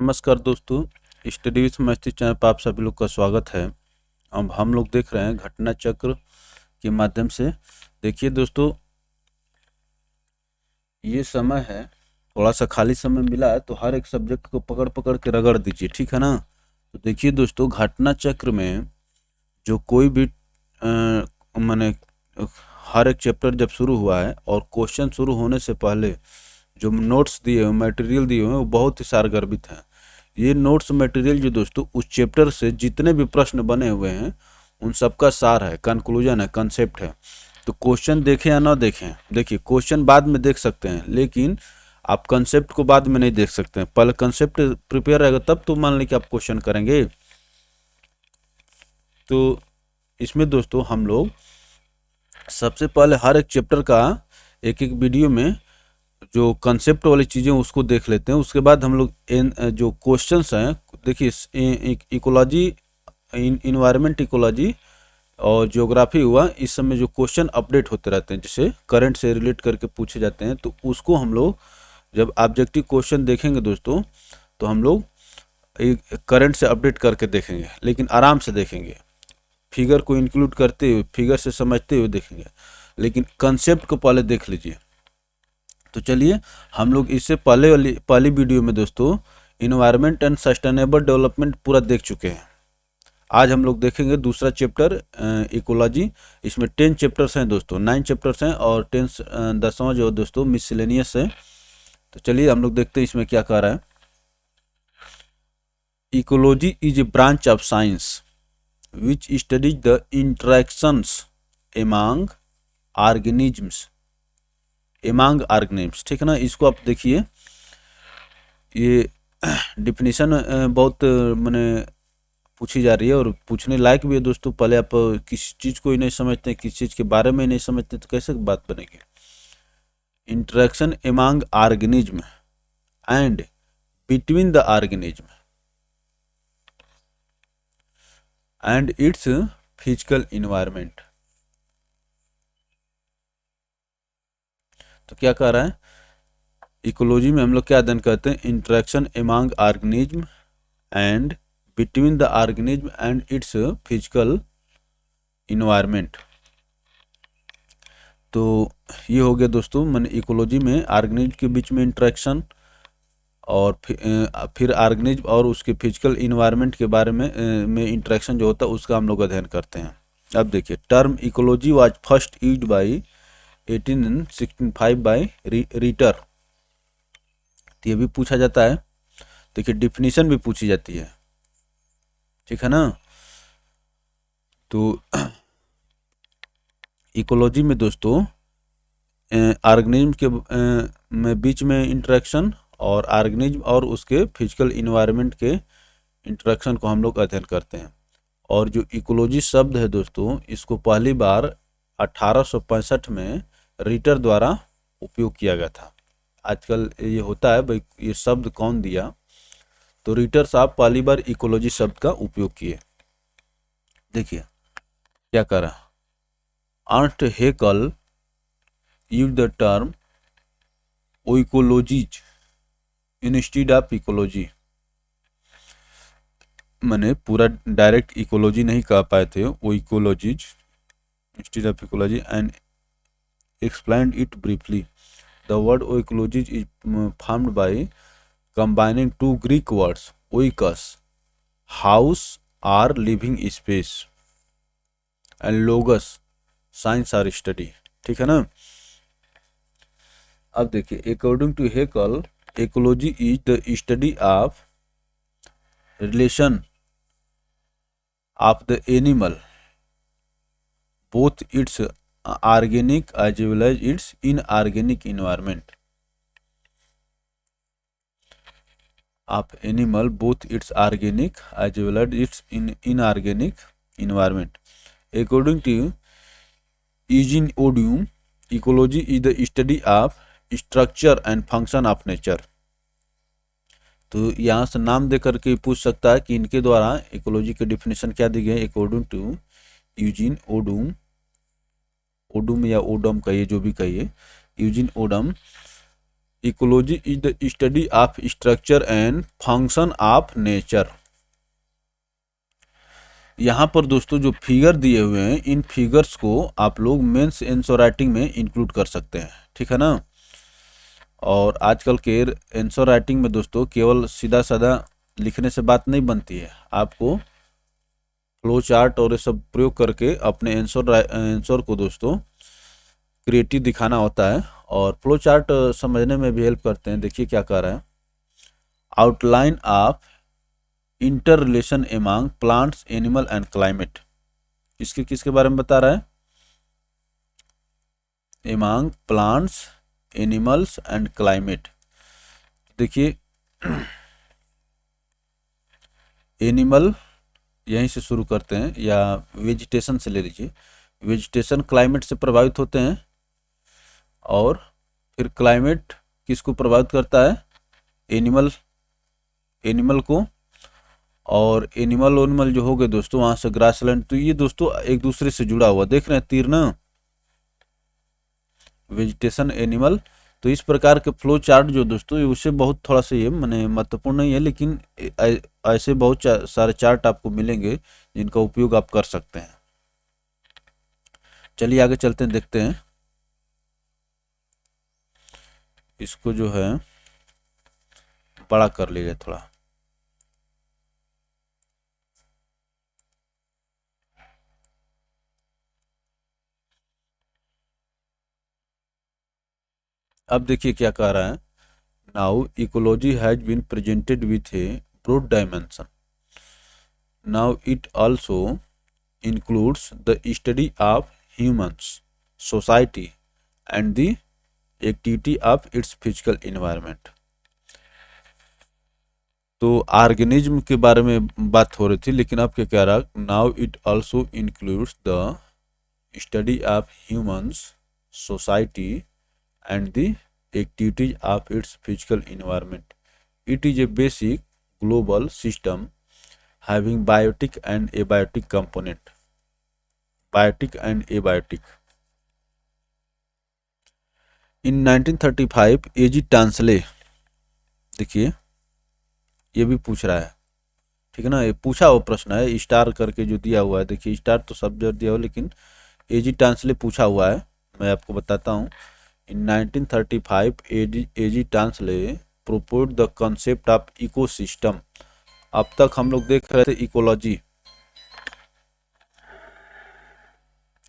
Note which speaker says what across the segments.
Speaker 1: नमस्कार दोस्तों, study with मस्ती चैनल पर आप सभी लोग का स्वागत है। अब हम लोग देख रहे हैं घटना चक्र के माध्यम से। देखिए दोस्तों, ये समय है, थोड़ा सा खाली समय मिला है तो हर एक सब्जेक्ट को पकड़ पकड़ के रगड़ दीजिए, ठीक है ना। तो देखिए दोस्तों, घटना चक्र में जो कोई भी माने हर एक चैप्टर जब शुरू हुआ है और क्वेश्चन शुरू होने से पहले जो नोट्स दिए हुए मटेरियल दिए हुए हैं वो बहुत ही सारगर्भित हैं। ये नोट्स मटेरियल जो दोस्तों उस चैप्टर से जितने भी प्रश्न बने हुए हैं उन सबका सार है, कंक्लूजन है, कंसेप्ट है। तो क्वेश्चन देखें या ना देखें, देखिए क्वेश्चन बाद में देख सकते हैं लेकिन आप कंसेप्ट को बाद में नहीं देख सकते हैं। पहले कंसेप्ट प्रिपेयर रहेगा तब तो मान लें कि आप क्वेश्चन करेंगे। तो इसमें दोस्तों हम लोग सबसे पहले हर एक चैप्टर का एक एक वीडियो में जो कंसेप्ट वाली चीज़ें उसको देख लेते हैं। उसके बाद हम लोग जो क्वेश्चंस हैं, देखिए इकोलॉजी, इन्वायरमेंट इकोलॉजी और ज्योग्राफी हुआ, इस समय जो क्वेश्चन अपडेट होते रहते हैं जैसे करंट से रिलेट करके पूछे जाते हैं, तो उसको हम लोग जब ऑब्जेक्टिव क्वेश्चन देखेंगे दोस्तों तो हम लोग एक करंट से अपडेट करके देखेंगे, लेकिन आराम से देखेंगे, फिगर को इंक्लूड करते हुए, फिगर से समझते हुए देखेंगे, लेकिन कंसेप्ट को पहले देख लीजिए। तो चलिए हम लोग इससे पहली वीडियो में दोस्तों इन्वायरमेंट एंड सस्टेनेबल डेवलपमेंट पूरा देख चुके हैं। आज हम लोग देखेंगे दूसरा चैप्टर इकोलॉजी। इसमें 10 चैप्टर्स हैं दोस्तों, 9 चैप्टर्स हैं और 10वां जो दोस्तों मिसलेनियस है। तो चलिए हम लोग देखते हैं इसमें क्या कह रहा है। Ecology is a branch of science which studies the interactions among organisms, ठीक है ना। इसको आप देखिए, ये डिफिनीशन बहुत मैंने पूछी जा रही है और पूछने लायक भी है दोस्तों। पहले आप किसी चीज़ को ही नहीं समझते हैं, किसी चीज़ के बारे में ही नहीं समझते तो कैसे बात बनेगी। Interaction among organism and between the organism and it's physical environment. तो क्या कह रहा है, इकोलॉजी में हम लोग क्या अध्ययन करते हैं, interaction among organism and between the organism and it's physical environment. तो ये हो गया दोस्तों, मैंने इकोलॉजी में ऑर्गेनिज्म के बीच में इंटरेक्शन और फिर ऑर्गेनिज्म और उसके फिजिकल इन्वायरमेंट के बारे में इंटरेक्शन जो होता है उसका हम लोग अध्ययन करते हैं। अब देखिए, term ecology was first used by 1865 by Reiter. तो ये भी पूछा जाता है, देखिए डिफिनीशन भी पूछी जाती है, ठीक है ना। तो इकोलॉजी में दोस्तों ऑर्गेनिज्म के में बीच में इंटरेक्शन और ऑर्गेनिज्म और उसके फिजिकल इन्वायरमेंट के इंटरेक्शन को हम लोग अध्ययन करते हैं। और जो इकोलॉजी शब्द है दोस्तों, इसको पहली बार 1865 में रीटर द्वारा उपयोग किया गया था। आजकल ये होता है भाई, ये शब्द कौन दिया, तो रीटर साहब पहली बार इकोलॉजी शब्द का उपयोग किए। देखिए क्या करा, Ernst Haeckel used the term oikologies instead of ecology. मैंने पूरा डायरेक्ट इकोलॉजी नहीं कह पाए थे, oikologies instead of ecology and explained it briefly. The word oikology is formed by combining two Greek words, oikos, house or living space, and logos, science or study, ठीक है ना। अब देखिए, according to Haeckel, ecology is the study of relation of the animal, both its organic as well as its inorganic environment of animal, both its organic as well as its inorganic environment. According to Eugene Odum, ecology is the study of structure and function of nature. तो यहाँ से नाम दे करके पूछ सकता है कि इनके द्वारा इकोलॉजी के डिफिनेशन क्या दी गई। According to Eugene Odum, Odum या ओडम कहिए, जो भी कहिए, Eugene Odum, ecology is the study of structure and function of nature. यहाँ पर दोस्तों जो फिगर दिए हुए हैं, इन फिगर्स को आप लोग मेंस आंसर राइटिंग में इंक्लूड कर सकते हैं, ठीक है ना। और आजकल के आंसर राइटिंग में दोस्तों केवल सीधा साधा लिखने से बात नहीं बनती है, आपको फ्लो चार्ट और ये सब प्रयोग करके अपने आंसर को दोस्तों क्रिएटिव दिखाना होता है। और फ्लो चार्ट समझने में भी हेल्प करते हैं। देखिए क्या कह रहा है, outline of inter relation among plants animal and climate. इसके किसके बारे में बता रहा है, among plants animals and climate. देखिए एनिमल यहीं से शुरू करते हैं, या वेजिटेशन से ले लीजिए। वेजिटेशन क्लाइमेट से प्रभावित होते हैं, और फिर क्लाइमेट किसको प्रभावित करता है, एनिमल को। और एनिमल जो हो गए दोस्तों वहां से ग्रासलैंड। तो ये दोस्तों एक दूसरे से जुड़ा हुआ, देख रहे हैं तीर ना, वेजिटेशन एनिमल। तो इस प्रकार के फ्लो चार्ट जो दोस्तों उससे बहुत थोड़ा सा ये माने महत्वपूर्ण नहीं है, लेकिन ऐसे बहुत सारे चार्ट आपको मिलेंगे जिनका उपयोग आप कर सकते हैं। चलिए आगे चलते हैं, देखते हैं इसको जो है बड़ा कर लीजिए थोड़ा। अब देखिए क्या कह रहा है, now ecology has been presented with a broad dimension. Now it also includes the study of humans, society and the activity of its physical environment। तो ऑर्गेनिज्म के बारे में बात हो रही थी, लेकिन अब क्या कह रहा है, now it also includes the study of humans, society and the activities of its physical environment। It is a basic global system having biotic and abiotic component। Biotic and abiotic। In 1935 AG Tansley, देखिए ये भी पूछ रहा है, ठीक है ना, ये पूछा हुआ प्रश्न है, स्टार करके जो दिया हुआ है। देखिए स्टार तो सब जगह दिया हुआ, लेकिन एजी टांसले पूछा हुआ है, मैं आपको बताता हूँ। In 1935 AG Tansley propose the concept of ecosystem. अब तक हम लोग देख रहे थे इकोलॉजी,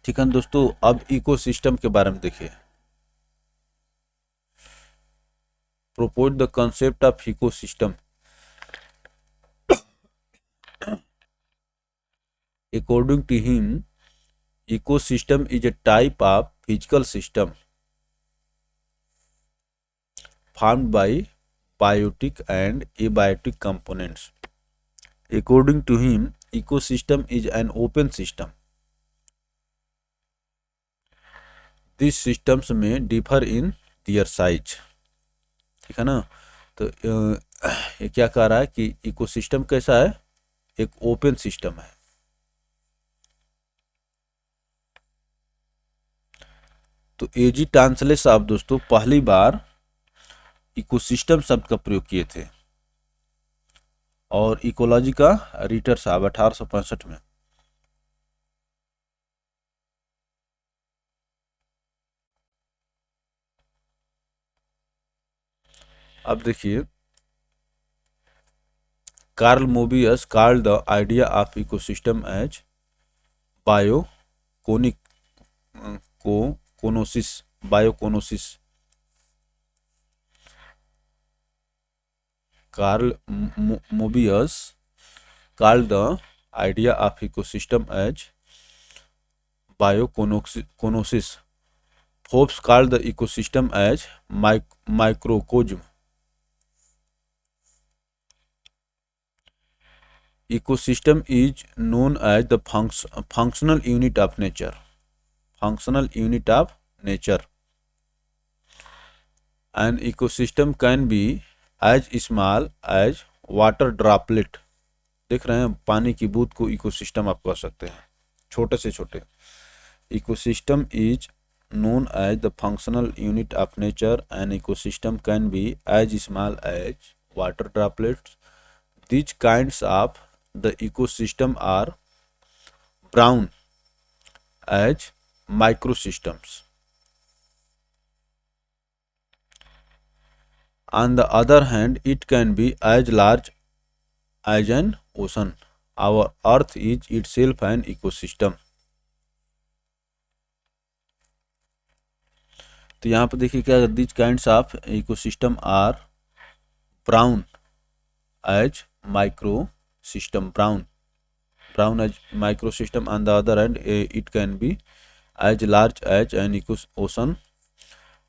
Speaker 1: ठीक है दोस्तों। अब इकोसिस्टम के बारे में देखिए, propose the concept of ecosystem. According to him, ecosystem is a type of physical system formed by biotic and abiotic components। According to him, ecosystem is an open system। These systems may differ in their size। ठीक है ना। तो ये क्या कह रहा है कि इकोसिस्टम कैसा है, एक ओपन सिस्टम है। तो एजी टांसले साहब दोस्तों पहली बार इकोसिस्टम शब्द का प्रयोग किए थे, और इकोलॉजी का रीटर साहब 1865 में। अब देखिए, Karl Mobius called the idea of ecosystem as biocoenic coenosis. Biocoenosis. Karl Mobius called the idea of ecosystem as bioconosis। Forbes called the ecosystem as microcosm। Ecosystem is known as the functional unit of nature। Functional unit of nature। An ecosystem can be as small as water droplet। देख रहे हैं, पानी की बूंद को ecosystem आप कह सकते हैं, छोटे से छोटे। Ecosystem is known as the functional unit of nature. An ecosystem can be as small as water droplets. These kinds of the ecosystem are brown as microsystems. On the other hand, it can be as large as an ocean. Our Earth is itself an ecosystem. तो यहाँ पर देखिए क्या, these kinds of ecosystem are brown as micro system, brown as microsystem. On the other hand, it can be as large as an ocean.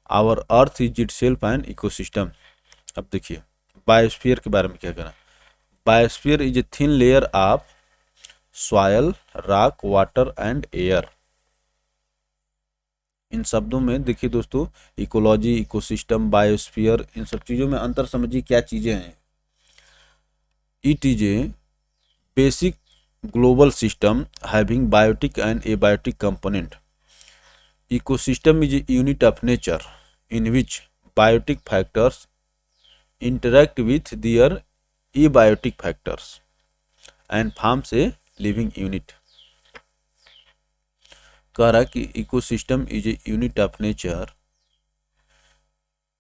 Speaker 1: Our earth is itself an ecosystem. अब देखिए biosphere के बारे में क्या कहना। Biosphere is a thin layer of soil, rock, water and air. इन शब्दों में देखिए दोस्तों, इकोलॉजी, इकोसिस्टम, बायोस्फीयर, इन सब चीज़ों में अंतर समझिए क्या चीज़ें हैं। It is A basic global system having biotic and abiotic component. Ecosystem is a unit of nature in which biotic factors interact with their abiotic factors and forms a living unit. कह रहा कि ecosystem is a unit of nature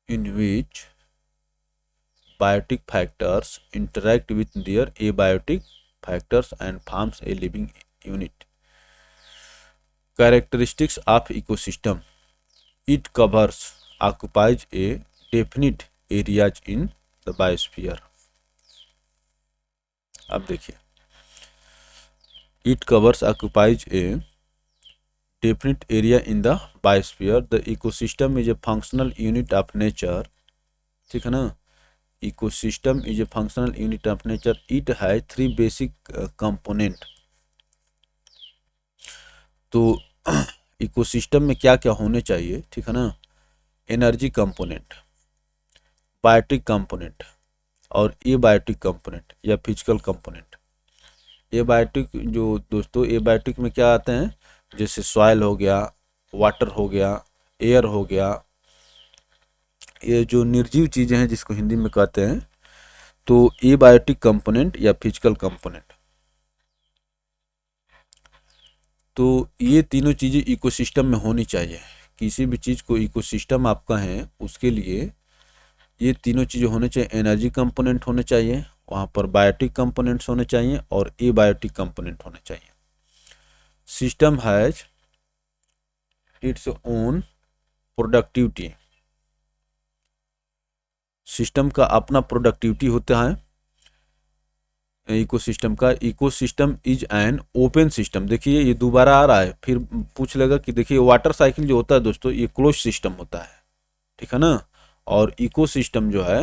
Speaker 1: in which biotic factors interact with their abiotic factors and forms a living unit. Characteristics of ecosystem: it covers, occupies a definite areas in the biosphere. अब देखिए, it covers, occupies a definite area in the biosphere. The ecosystem is a functional unit of nature. ठीक है ना, ecosystem is a functional unit of nature. It has three basic component. तो ecosystem में क्या क्या होने चाहिए, ठीक है ना, एनर्जी कंपोनेंट, बायोटिक कंपोनेंट और एबायोटिक कंपोनेंट या फिजिकल कंपोनेंट। एबायोटिक जो दोस्तों, एबायोटिक में क्या आते हैं, जैसे सॉइल हो गया, वाटर हो गया, एयर हो गया, ये जो निर्जीव चीज़ें हैं जिसको हिंदी में कहते हैं, तो एबायोटिक कंपोनेंट या फिजिकल कंपोनेंट। तो ये तीनों चीज़ें इकोसिस्टम में होनी चाहिए। किसी भी चीज़ को इकोसिस्टम आप कहें उसके लिए ये तीनों चीज़ें होने चाहिए। एनर्जी कंपोनेंट होने चाहिए, वहाँ पर बायोटिक कंपोनेंट्स होने चाहिए और एबायोटिक कंपोनेंट होने चाहिए। System has its own productivity. System का अपना प्रोडक्टिविटी होता है इकोसिस्टम का। Ecosystem is an open system. देखिए ये दोबारा आ रहा है, फिर पूछ लेगा कि देखिए वाटर साइकिल जो होता है दोस्तों, ये क्लोज सिस्टम होता है, ठीक है ना, और इकोसिस्टम जो है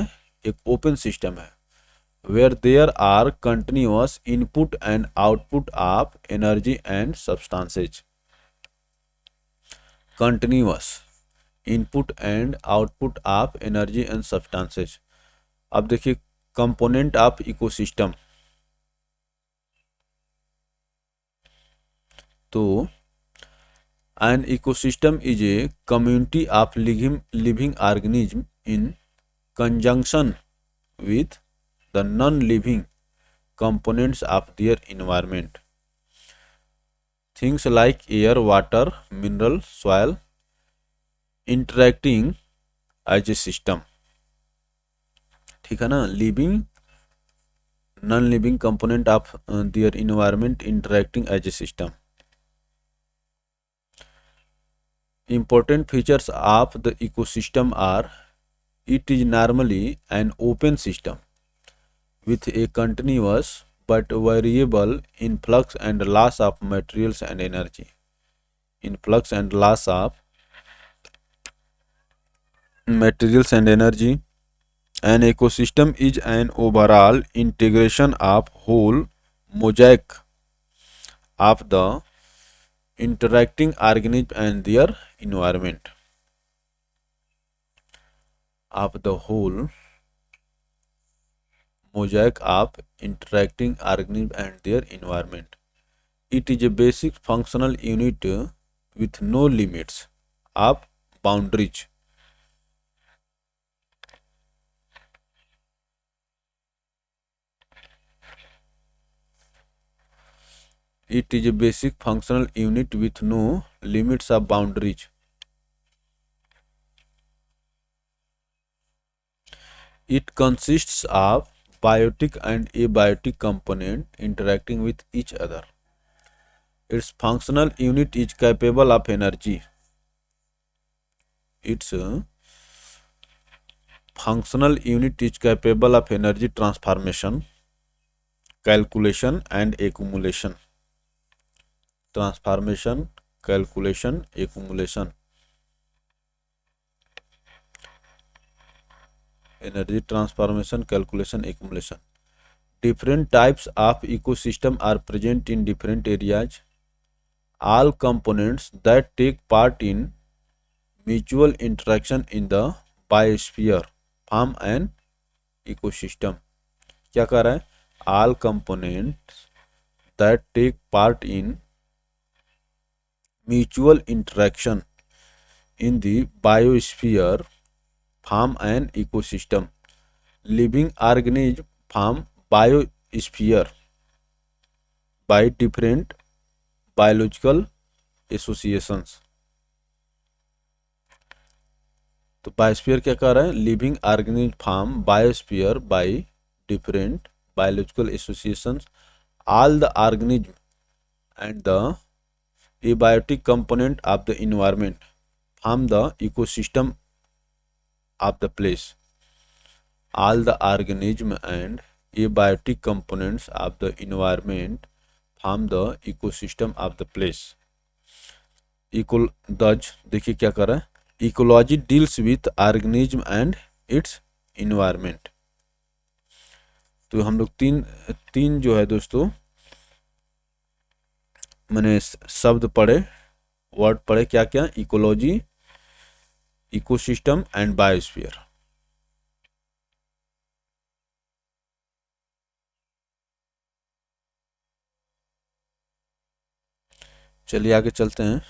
Speaker 1: एक ओपन सिस्टम है, where there are continuous input and output of energy and substances. Continuous input and output of energy and substances. अब देखिए कंपोनेंट ऑफ इकोसिस्टम, तो an ecosystem is a community of living organism in conjunction with the non-living components of their environment. Things like air, water, mineral, soil interacting as a system, ठीक है ना, living, non-living component of their environment interacting as a system. Important features of the ecosystem are: it is normally an open system with a continuous but variable influx and loss of materials and energy. Influx and loss of materials and energy. An ecosystem is an overall integration of whole mosaic of the interacting organism and their environment. Of the whole mosaic of interacting organism and their environment. It is a basic functional unit with no limits of boundaries. It is a basic functional unit with no limits of boundaries. It consists of biotic and abiotic component interacting with each other. Its functional unit is capable of energy. Its functional unit is capable of energy transformation, calculation and accumulation. Transformation, calculation, accumulation. Energy transformation, calculation, accumulation. Different types of ecosystem are present in different areas. All components that take part in mutual interaction in the biosphere form an ecosystem. क्या कह रहा है? All components that take part in mutual interaction in the biosphere form an ecosystem. Living organisms form biosphere by different biological associations. तो biosphere क्या कह रहा है? Living organism form biosphere by different biological associations. All the organism and the abiotic component of the environment form the ecosystem of the place. All the organism and abiotic components of the environment form the ecosystem of the place. देखिए क्या कर रहा है? Ecology deals with organism and it's environment. तो हम लोग तीन जो है दोस्तों मैंने शब्द पढ़े, वर्ड पढ़े. क्या क्या? Ecology, ecosystem and biosphere. चलिए आगे चलते हैं.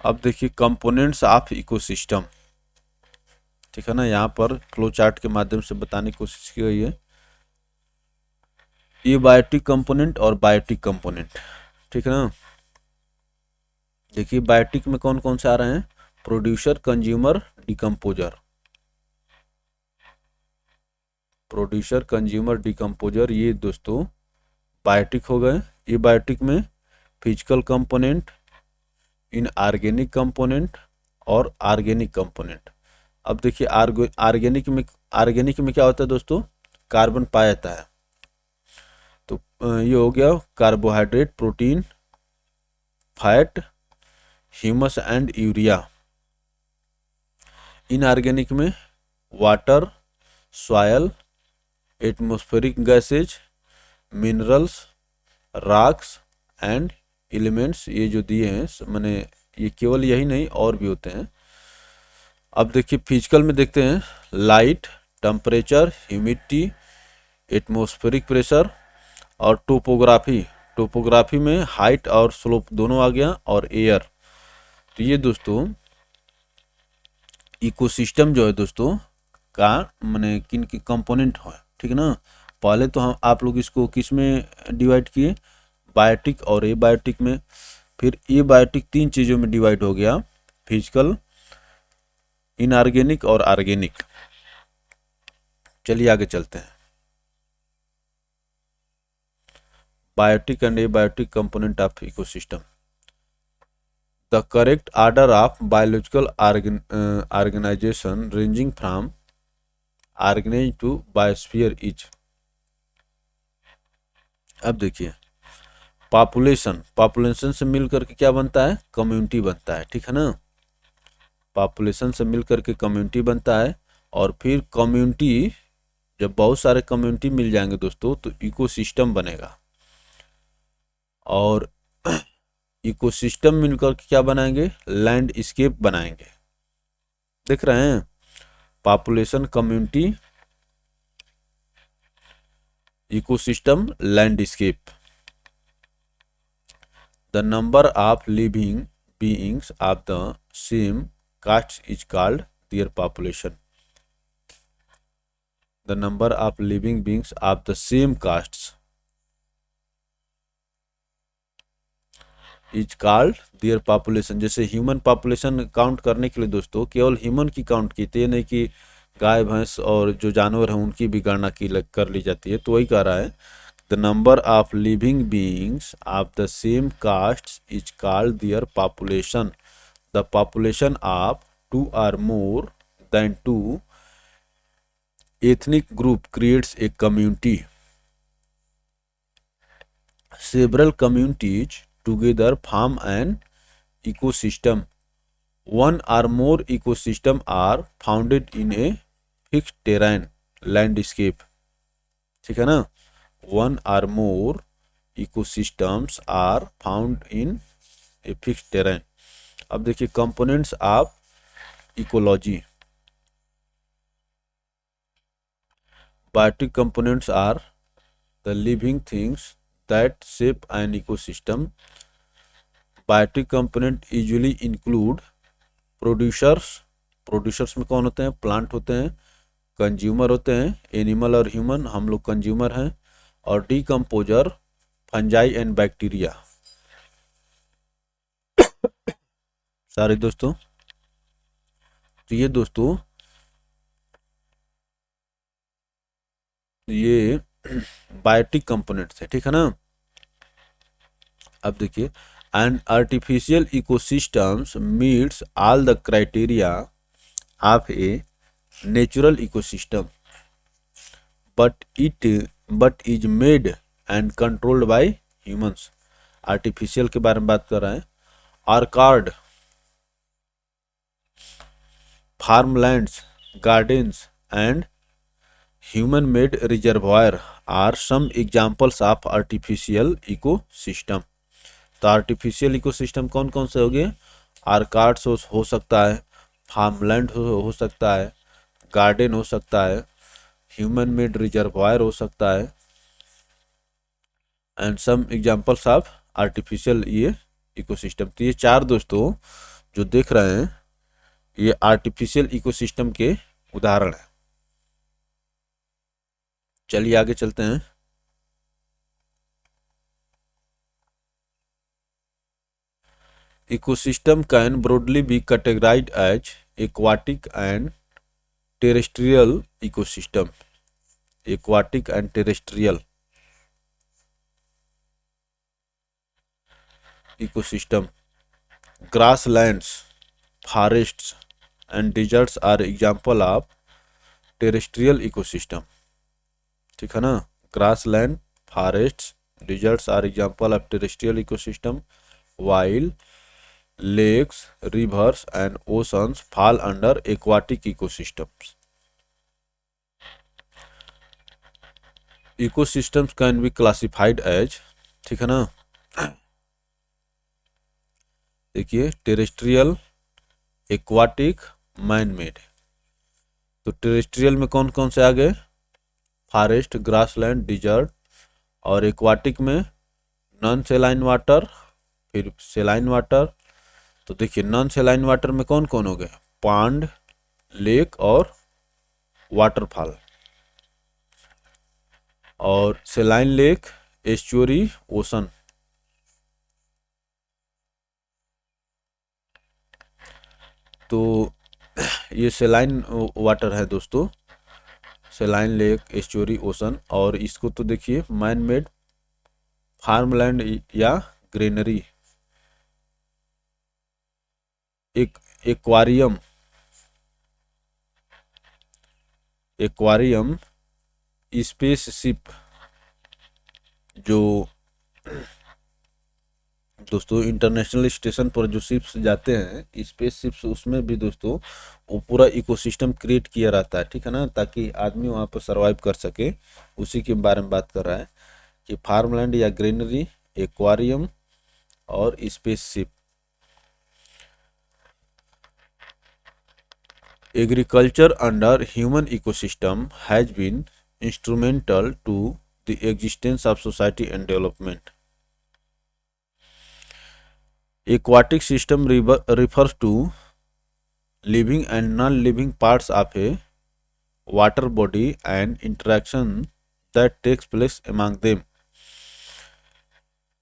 Speaker 1: अब देखिए कंपोनेंट्स ऑफ इकोसिस्टम. ठीक है ना, यहाँ पर फ्लो चार्ट के माध्यम से बताने की कोशिश की गई है. ये बायोटिक कंपोनेंट और बायोटिक कंपोनेंट. ठीक है ना. देखिए बायोटिक में कौन कौन से आ रहे हैं? Producer, consumer, decomposer. Producer, consumer, decomposer ये दोस्तों बायोटिक हो गए. ये बायोटिक में फिजिकल कंपोनेंट, इनऑर्गेनिक कंपोनेंट और ऑर्गेनिक कंपोनेंट. अब देखिए ऑर्गेनिक में क्या होता है दोस्तों? कार्बन पाया जाता है. तो ये हो गया carbohydrate, protein, fat, humus and urea. Inorganic में water, soil, atmospheric gases, minerals, rocks and elements. ये जो दिए हैं मैंने, ये केवल यही नहीं और भी होते हैं. अब देखिए फिजिकल में देखते हैं. Light, temperature, humidity, atmospheric pressure और टोपोग्राफी. टोपोग्राफी में हाइट और स्लोप दोनों आ गया और एयर. तो ये दोस्तों इकोसिस्टम जो है दोस्तों का मैंने किन की कंपोनेंट है. ठीक है ना. पहले तो हम आप लोग इसको किस में डिवाइड किए? बायोटिक और एबायोटिक में. फिर एबायोटिक तीन चीज़ों में डिवाइड हो गया: फिजिकल, इनऑर्गेनिक और ऑर्गेनिक. चलिए आगे चलते हैं. Biotic and abiotic component of ecosystem. The correct order of biological organisation ranging from organise to biosphere is. अब देखिए पॉपुलेशन से मिलकर के क्या बनता है? कम्युनिटी बनता है. ठीक है ना. पॉपुलेशन से मिलकर के कम्युनिटी बनता है. और फिर कम्युनिटी, जब बहुत सारे कम्युनिटी मिल जाएंगे दोस्तों तो इकोसिस्टम बनेगा. और इकोसिस्टम मिलकर के क्या बनाएंगे? लैंडस्केप बनाएंगे. देख रहे हैं? Population, community, ecosystem landscape. The number of living beings of the same caste is called their population. The number of living beings of the same castes is called their population. जैसे human population count करने के लिए दोस्तों केवल human की count की थी, नहीं कि गाय भैंस और जो जानवर हैं उनकी भी गणना की कर ली जाती है। तो वही कह रहा है the number of living beings of the same caste is called their population. The population of two or more than two ethnic group creates a community. Several communities together form an ecosystem. One or more ecosystem are founded in a fixed terrain landscape. ठीक है ना? One or more ecosystems are found in a fixed terrain. अब देखिए components of ecology. Biotic components are the living things that shape an ecosystem. Biotic component usually include producers में कौन होते हैं? Plant होते हैं। कंज्यूमर होते हैं, एनिमल और ह्यूमन, हम लोग कंज्यूमर हैं। और डीकम्पोजर, फंजाई एंड बैक्टीरिया। सारे दोस्तों, तो ये दोस्तों ये बायोटिक कंपोनेंट्स है, ठीक है ना। अब देखिए an artificial ecosystems meets all the criteria of a natural ecosystem but is made and controlled by humans. Artificial के बारे में बात कर रहे हैं। Orchard, farmlands, gardens and human made reservoir are some examples of artificial ecosystem. तो artificial ecosystem कौन कौन से हो गए? आर्कार्ड्स हो सकता है, फार्मलैंड हो सकता है, गार्डन हो सकता है, ह्यूमन मेड रिजर्वायर हो सकता है, and some examples of artificial ये इकोसिस्टम। तो ये चार दोस्तों जो देख रहे हैं ये आर्टिफिशियल इकोसिस्टम के उदाहरण हैं। चलिए आगे चलते हैं। Ecosystem can broadly be categorized as aquatic and terrestrial ecosystem. Aquatic and terrestrial ecosystem. Grasslands, forests and deserts are example of terrestrial ecosystem. ठीक है ना? Grassland, forests, deserts are example of terrestrial ecosystem, while lakes, rivers and oceans fall under aquatic ecosystems. Ecosystems can be classified as, ठीक है ना, देखिए terrestrial, aquatic, man made. तो terrestrial में कौन कौन से आ गए? Forest, grassland, desert. और एक्वाटिक में नॉन सेलाइन वाटर, फिर सेलाइन वाटर। तो देखिए नॉन सेलाइन वाटर में कौन कौन हो गए? पॉन्ड, लेक और वाटरफॉल। और सेलाइन लेक, एस्चुअरी, ओशन। तो ये सेलाइन वाटर है दोस्तों, सेलाइन लेक, एस्चुअरी, ओशन। और इसको तो देखिए मैन मेड, फार्मलैंड या ग्रेनरी। एक एक्वारियम, एक्वारियम स्पेस शिप, जो दोस्तों इंटरनेशनल स्टेशन पर जो शिप्स जाते हैं स्पेस शिप्स, उसमें भी दोस्तों वो पूरा इकोसिस्टम क्रिएट किया रहता है, ठीक है ना, ताकि आदमी वहाँ पर सरवाइव कर सके। उसी के बारे में बात कर रहा है कि फार्मलैंड या ग्रीनरी, एक्वारियम और space ship. Agriculture under human ecosystem has been instrumental to the existence of society and development. Aquatic system refers to living and non-living parts of a water body and interaction that takes place among them.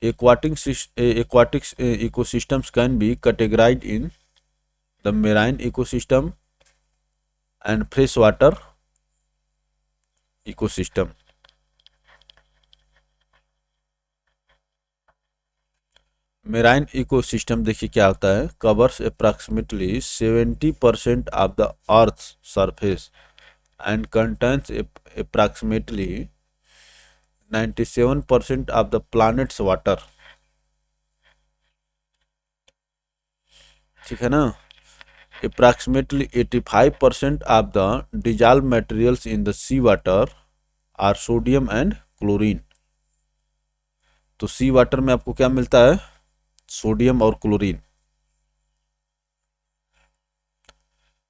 Speaker 1: Aquatic ecosystems can be categorized in the marine ecosystem and freshwater ecosystem. Marine ecosystem देखिए क्या होता है, covers approximately 70% of the earth surface and contains approximately 97% of the planet's water. ठीक है ना। Approximately 85% of the dissolve materials in the sea water are sodium and chlorine. तो sea water में आपको क्या मिलता है, सोडियम और क्लोरीन।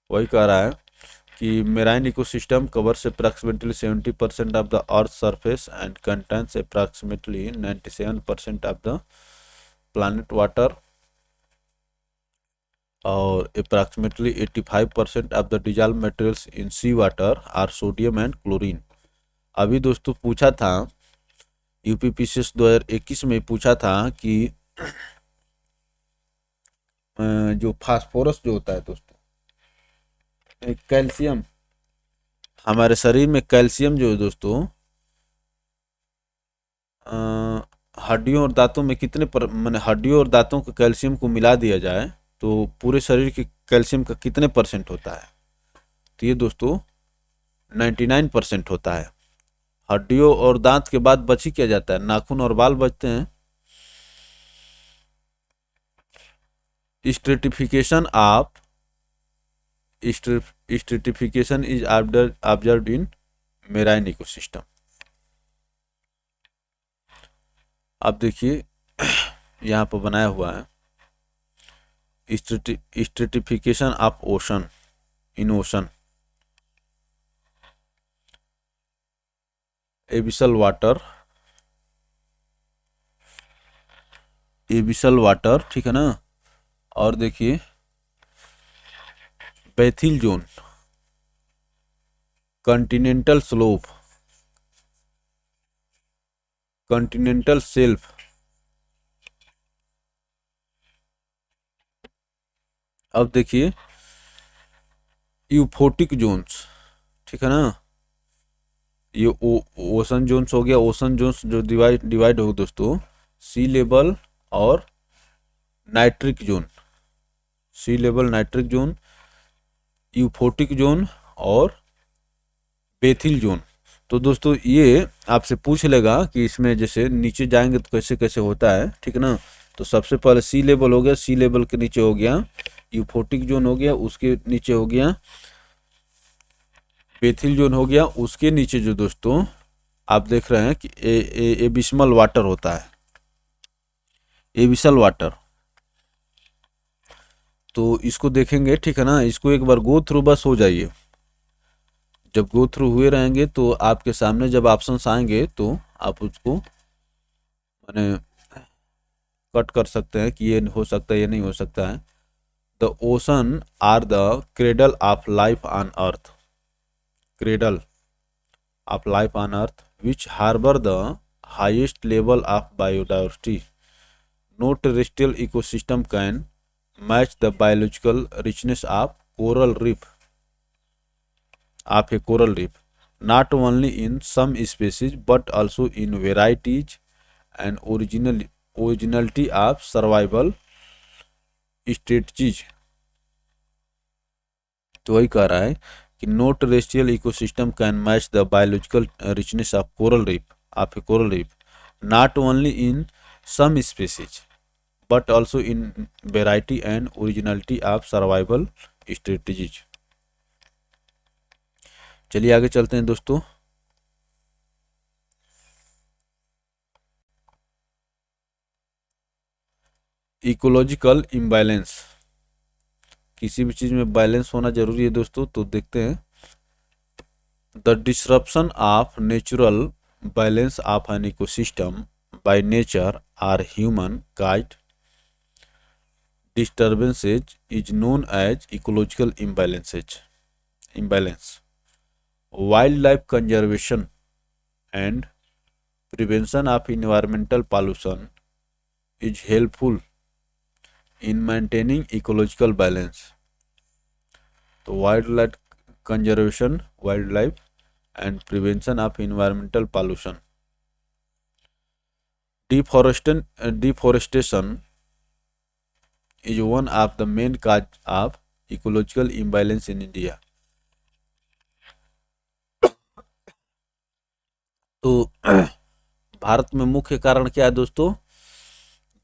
Speaker 1: वही कह रहा है कि marine ecosystem covers approximately 70% of the earth surface and contains approximately 97% of the planet water और approximately 85% of the dissolve materials in sea water are sodium and chlorine. अभी दोस्तों पूछा था यूपीपीसीएस 2021 में पूछा था कि जो फास्फोरस जो होता है दोस्तों, कैल्शियम, हमारे शरीर में कैल्शियम जो है दोस्तों हड्डियों और दांतों में कितने पर मैंने हड्डियों और दांतों के कैल्शियम को मिला दिया जाए तो पूरे शरीर के कैल्शियम का कितने परसेंट होता है। तो ये दोस्तों 99% होता है। हड्डियों और दांत के बाद बच ही क्या जाता है, नाखून और बाल बचते हैं। Stratification is observed in marine ecosystem. अब देखिए यहाँ पर बनाया हुआ है stratification of ocean in ocean. Abyssal water, ठीक है ना। और देखिए bathyal zone, continental slope, continental shelf, अब देखिए यूफोटिक जोन्स, ठीक है ना। ये ओशन जोन्स हो गया। ओशन जोन्स जो डिवाइड हो दोस्तों सी लेवल और nitric zone, sea level nitric zone, euphotic zone और बेथिल जोन। तो दोस्तों ये आपसे पूछ लेगा कि इसमें जैसे नीचे जाएंगे तो कैसे कैसे होता है, ठीक है ना। तो सबसे पहले सी लेवल हो गया, सी लेवल के नीचे हो गया यूफोटिक जोन हो गया, उसके नीचे हो गया बेथिल जोन हो गया, उसके नीचे जो दोस्तों आप देख रहे हैं कि एबिस्मल वाटर होता है, एबिसल वाटर। तो इसको देखेंगे, ठीक है ना। इसको एक बार गो थ्रू बस हो जाइए। जब गो थ्रू हुए रहेंगे तो आपके सामने जब ऑप्शंस आएंगे तो आप उसको माने कट कर सकते हैं कि ये हो सकता है, ये नहीं हो सकता है। The ocean are the cradle of life on earth, cradle of life on earth which harbour the highest level of biodiversity. No terrestrial ecosystem can match the biological richness of coral reef, of a coral reef, not only in some species but also in varieties and originality of survival strategies। तो वही कह रहा है कि no terrestrial ecosystem can match the biological richness of coral reef, not only in some species but also in variety and originality of survival strategies। चलिए आगे चलते हैं दोस्तों। इकोलॉजिकल इम्बैलेंस, किसी भी चीज में बैलेंस होना जरूरी है दोस्तों। तो देखते हैं the disruption of natural balance of an ecosystem by nature or human caused disturbances is known as ecological imbalance. Wildlife conservation and prevention of environmental pollution is helpful in maintaining ecological balance. So wildlife conservation, wildlife and prevention of environmental pollution. Deforestation is one of the main cause of ecological imbalance in India. तो भारत में मुख्य कारण क्या है दोस्तों?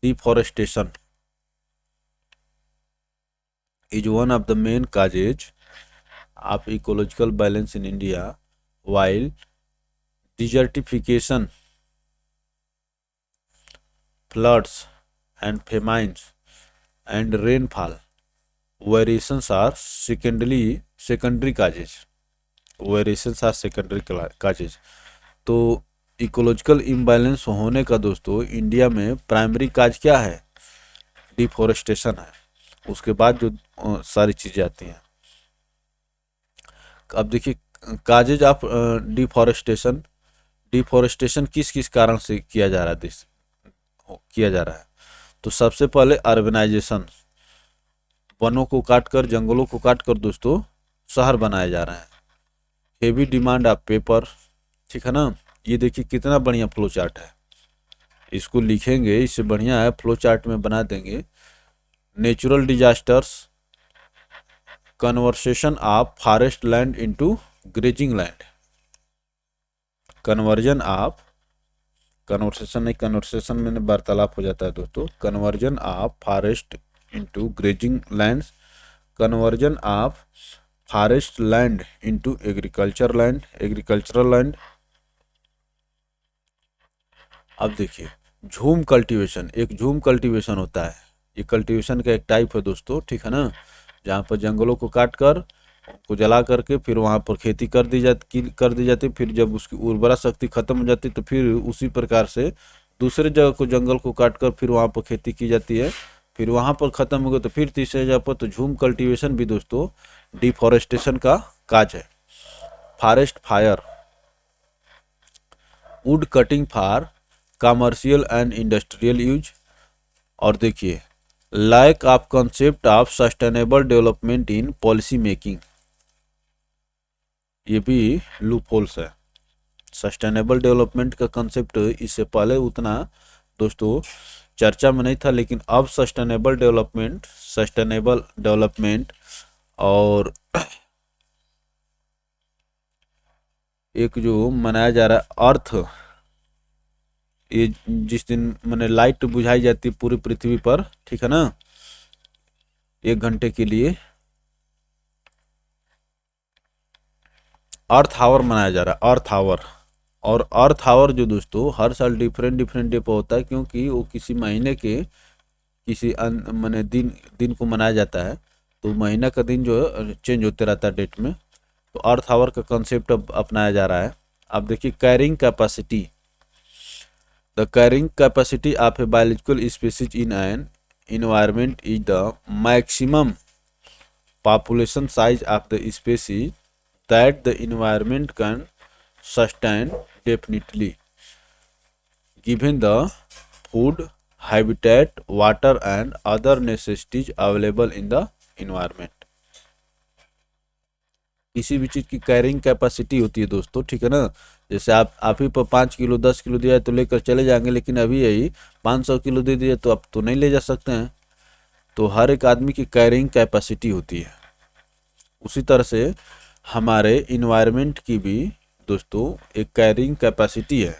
Speaker 1: Deforestation is one of the main causes of ecological balance in India, while desertification, floods and famines and rainfall variations are secondary causes. तो ecological imbalance होने का दोस्तों इंडिया में प्राइमरी काज क्या है? डिफॉरेस्टेशन है। उसके बाद जो सारी चीजें आती हैं। अब देखिए काजेज ऑफ डिफॉरेस्टेशन किस किस कारण से किया जा रहा है तो सबसे पहले अर्बनाइजेशन, वनों को काटकर, जंगलों को काटकर दोस्तों शहर बनाए जा रहे हैं। हेवी डिमांड ऑफ पेपर, ठीक है ना। ये देखिए कितना बढ़िया फ्लो चार्ट है, इसको लिखेंगे, इससे बढ़िया है फ्लो चार्ट में बना देंगे। Natural disasters, conversation of forest land into grazing land, conversation में वार्तालाप हो जाता है दोस्तों। Conversion of forest into grazing lands, conversion of forest land into agricultural land. अब देखिए झूम कल्टीवेशन, एक झूम कल्टीवेशन होता है। ये कल्टीवेशन का एक टाइप है दोस्तों, ठीक है ना, जहाँ पर जंगलों को काट कर उनको जला करके फिर वहाँ पर खेती कर दी जाती। फिर जब उसकी उर्वरा शक्ति खत्म हो जाती तो फिर उसी प्रकार से दूसरे जगह को जंगल को काट कर फिर वहाँ पर खेती की जाती है। फिर वहाँ पर खत्म हो गया तो फिर तीसरे जगह पर, तो झूम कल्टीवेशन भी दोस्तों डिफॉरेस्टेशन का काज है। Forest fire, wood cutting for commercial and industrial use. और देखिए lack of concept of sustainable development in policy making, ये भी लूप होल्स है। सस्टेनेबल डेवलपमेंट का कंसेप्ट इससे पहले उतना दोस्तों चर्चा में नहीं था, लेकिन अब सस्टेनेबल डेवलपमेंट और एक जो मनाया जा रहा है अर्थ, ये जिस दिन मैंने लाइट बुझाई जाती है पूरी पृथ्वी पर, ठीक है ना, 1 घंटे के लिए अर्थ आवर मनाया जा रहा है, अर्थ आवर। और अर्थ आवर जो दोस्तों हर साल डिफरेंट डे पर होता है, क्योंकि वो किसी महीने के किसी मैंने दिन को मनाया जाता है, तो महीना का दिन जो है चेंज होते रहता है डेट में। तो अर्थ आवर का कंसेप्ट अब अपनाया जा रहा है। अब देखिए carrying capacity, the carrying capacity of a biological species in an environment is the maximum population size of the species that the environment can sustain definitely, given the food, habitat, water and other necessities available in the environment। किसी भी चीज़ की carrying capacity होती है दोस्तों, ठीक है ना। जैसे आप ही पर 5 किलो 10 किलो दिया है तो लेकर चले जाएंगे, लेकिन अभी यही 500 किलो दे दिया तो आप तो नहीं ले जा सकते हैं। तो हर एक आदमी की कैरिंग कैपेसिटी होती है। उसी तरह से हमारे इन्वायरमेंट की भी दोस्तों एक कैरिंग कैपेसिटी है।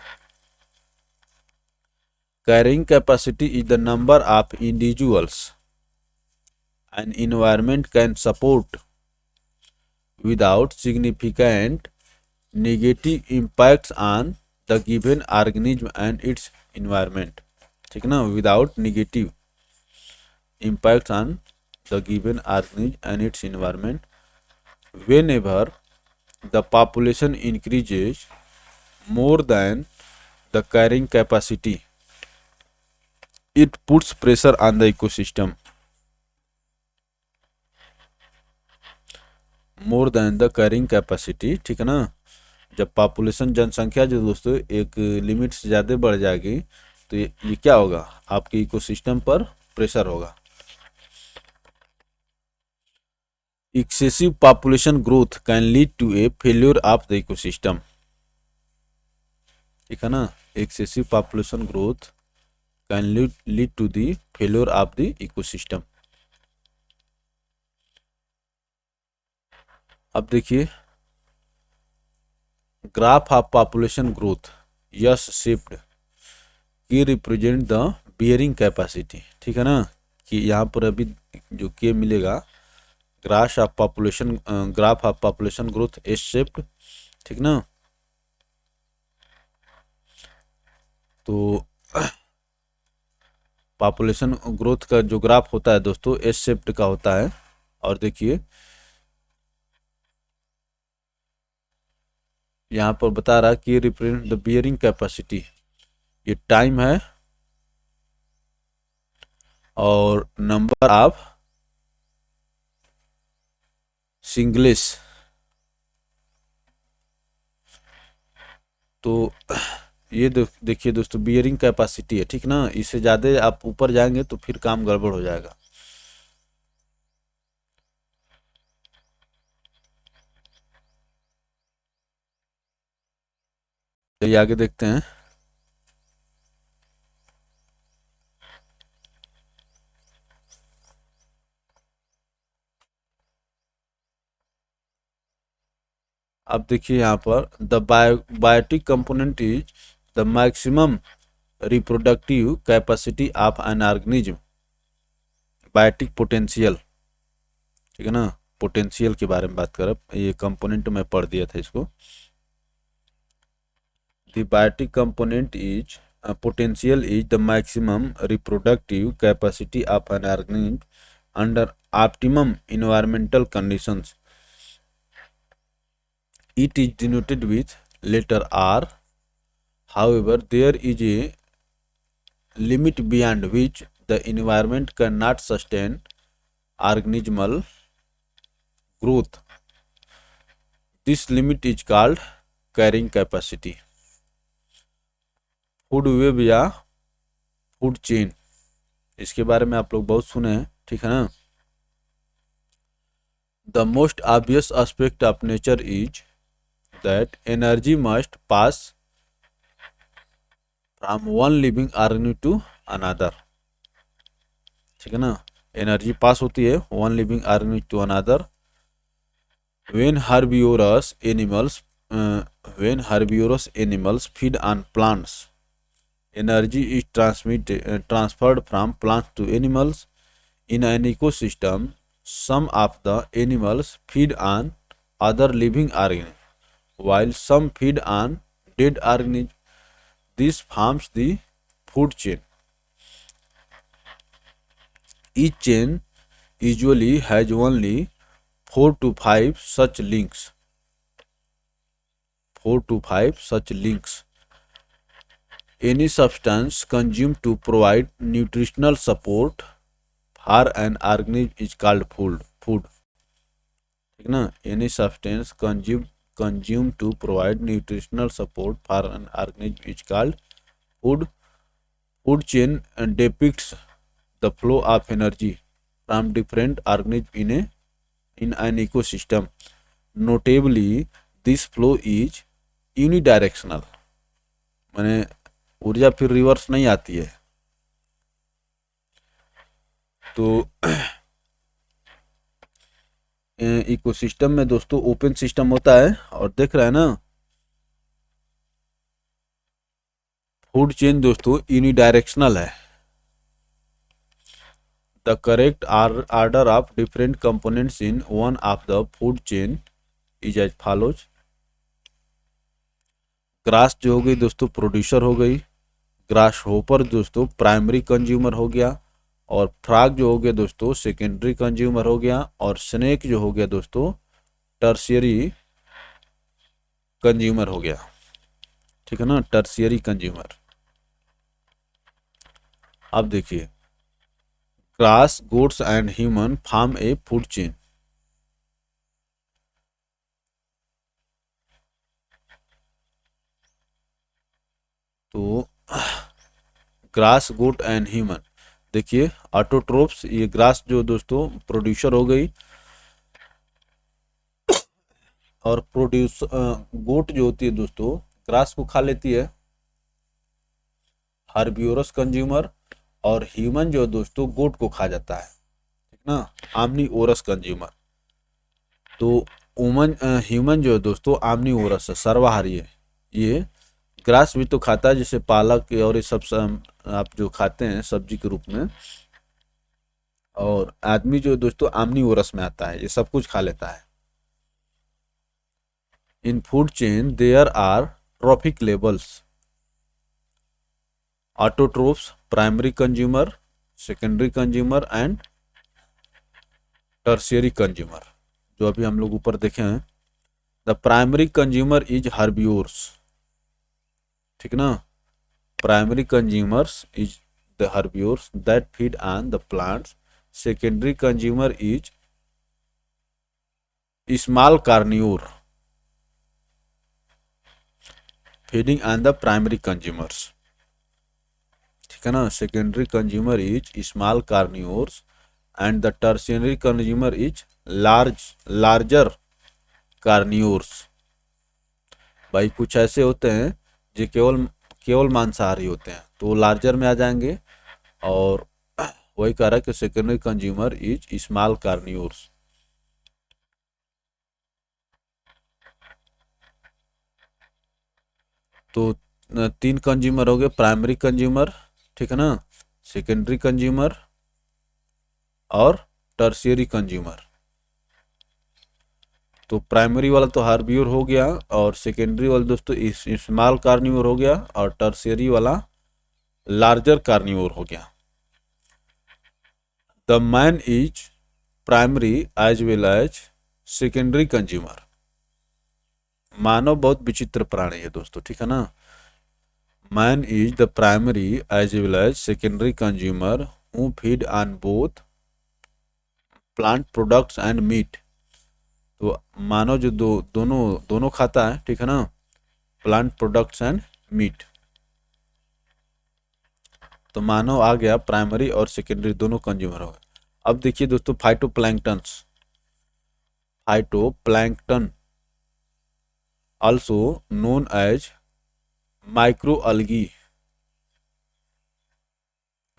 Speaker 1: Carrying capacity is the number of individuals an environment can support without significant negative impacts on the given organism and its environment, ठीक है ना, without negative impacts on the given organism and its environment whenever the population increases more than the carrying capacity, it puts pressure on the ecosystem more than the carrying capacity. ठीक है ना, जब population जनसंख्या जो दोस्तों एक limit से ज़्यादा बढ़ जाएगी तो ये क्या होगा, आपके इकोसिस्टम पर प्रेशर होगा। Excessive population growth can lead to a failure of the ecosystem. ठीक है ना, excessive population growth can lead to the failure of the ecosystem. अब देखिए, graph of population growth yes shift के रिप्रेजेंट द बियरिंग कैपेसिटी। ठीक है ना, कि यहाँ पर अभी जो के मिलेगा, graph of population growth S shift. ठीक ना, तो पॉपुलेशन ग्रोथ का जो ग्राफ होता है दोस्तों एस शिफ्ट का होता है। और देखिए यहाँ पर बता रहा कि रिप्रेजेंट द बियरिंग कैपेसिटी, ये टाइम है और नंबर ऑफ सिंगलेस। तो ये देखिए दोस्तों बियरिंग कैपेसिटी है। ठीक ना, इससे ज़्यादा आप ऊपर जाएंगे तो फिर काम गड़बड़ हो जाएगा। चलिए आगे देखते हैं। अब देखिए यहाँ पर the biotic component is the maximum reproductive capacity of an organism, biotic potential. ठीक है ना, पोटेंशियल के बारे में बात कर, ये कंपोनेंट में पढ़ दिया था इसको। The biotic component is potential is the maximum reproductive capacity of an organism under optimum environmental conditions. It is denoted with letter R. However, there is a limit beyond which the environment cannot sustain organismal growth. This limit is called carrying capacity. Food web या food chain, इसके बारे में आप लोग बहुत सुने हैं। ठीक है ना, the most obvious aspect of nature is that energy must pass from one living organism to another। ठीक है ना, एनर्जी पास होती है one living organism to another. when herbivorous animals feed on plants, energy is transferred from plants to animals in an ecosystem. Some of the animals feed on other living organisms while some feed on dead organisms. This forms the food chain. Each chain usually has only 4 to 5 such links. 4 to 5 such links. Any substance consumed to provide nutritional support for an organism is called food. ठीक ना, any substance consumed to provide nutritional support for an organism is called food. Food chain depicts the flow of energy from different organisms in an ecosystem. Notably, this flow is unidirectional, माने ऊर्जा फिर reverse नहीं आती है। तो ecosystem में दोस्तों open system होता है और देख रहे हैं ना, फूड चेन दोस्तों यूनिडायरेक्शनल है। The correct order of different components in one of the food chain is as follows. Grass जो हो गई दोस्तों प्रोड्यूसर हो गई, ग्रास होपर दोस्तों प्राइमरी कंज्यूमर हो गया, और फ्रॉग जो हो गया दोस्तों सेकेंडरी कंज्यूमर हो गया, और स्नेक जो हो गया दोस्तों टर्शियरी कंज्यूमर हो गया। ठीक है ना, टर्शियरी कंज्यूमर। अब देखिए, grass, goats and human form a food chain. तो ग्रास, गोट एंड ह्यूमन, देखिए ऑटोट्रोप्स, ये ग्रास जो दोस्तों प्रोड्यूसर हो गई, और गोट जो होती है दोस्तों ग्रास को खा लेती है, हर्बिवोरस कंज्यूमर। और ह्यूमन जो है दोस्तों गोट को खा जाता है, ठीक ना, आमनीओरस कंज्यूमर। तो ओमन ह्यूमन जो है दोस्तों आमनीओरस है, सर्वाहारी है। ये ग्रास भी तो खाता है, जैसे पालक और ये सब आप जो खाते हैं सब्जी के रूप में। और आदमी जो है दोस्तों आमनीओरस में आता है, ये सब कुछ खा लेता है। In food chain there are trophic levels, autotrophs, primary consumer, secondary consumer and tertiary consumer. जो अभी हम लोग ऊपर देखे हैं, the primary consumer is herbivores, ठीक ना, primary consumers is the herbivores that feed on the plants, secondary consumer is small carnivore feeding on the primary consumers, ठीक है ना, secondary consumer is small carnivores and the tertiary consumer is larger carnivores. भाई कुछ ऐसे होते हैं जो केवल केवल मांसाहारी होते हैं, तो वो लार्जर में आ जाएंगे। और वही कह रहा है कि सेकेंडरी कंज्यूमर इज स्मॉल कार्नियोर्स। तो तीन कंज्यूमर हो गए, प्राइमरी कंज्यूमर, ठीक है ना, सेकेंडरी कंज्यूमर और टर्शियरी कंज्यूमर। तो प्राइमरी वाला तो हार्बियोर हो गया, और सेकेंडरी वाला दोस्तों स्मॉल कार्नियोर हो गया, और टर्शियरी वाला लार्जर कार्नियोर हो गया। The man is primary as well as secondary consumer. मानव बहुत विचित्र प्राणी है दोस्तों, ठीक है ना। Man is the primary as well as secondary consumer who feed on both plant products and meat. तो मानव जो दोनों दोनों खाता है, ठीक है ना, प्लांट प्रोडक्ट्स एंड मीट। तो मानव आ गया प्राइमरी और सेकेंडरी दोनों कंज्यूमर हो गए। अब देखिए दोस्तों, phytoplankton also known as microalgae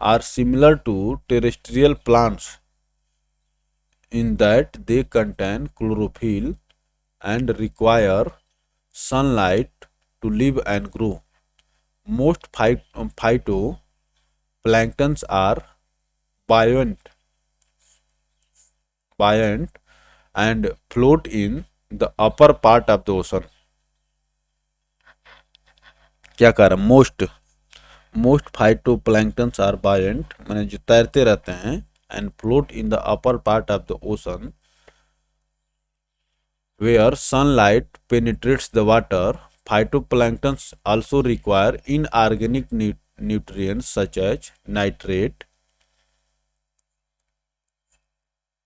Speaker 1: are similar to terrestrial plants in that they contain chlorophyll and require sunlight to live and grow. Most phytoplanktons are buoyant, buoyant and float in the upper part of the ocean. क्या कह रहा, most phytoplanktons are buoyant, माने जो तैरते रहते हैं, and float in the upper part of the ocean where sunlight penetrates the water. Phytoplanktons also require inorganic nutrients such as nitrate,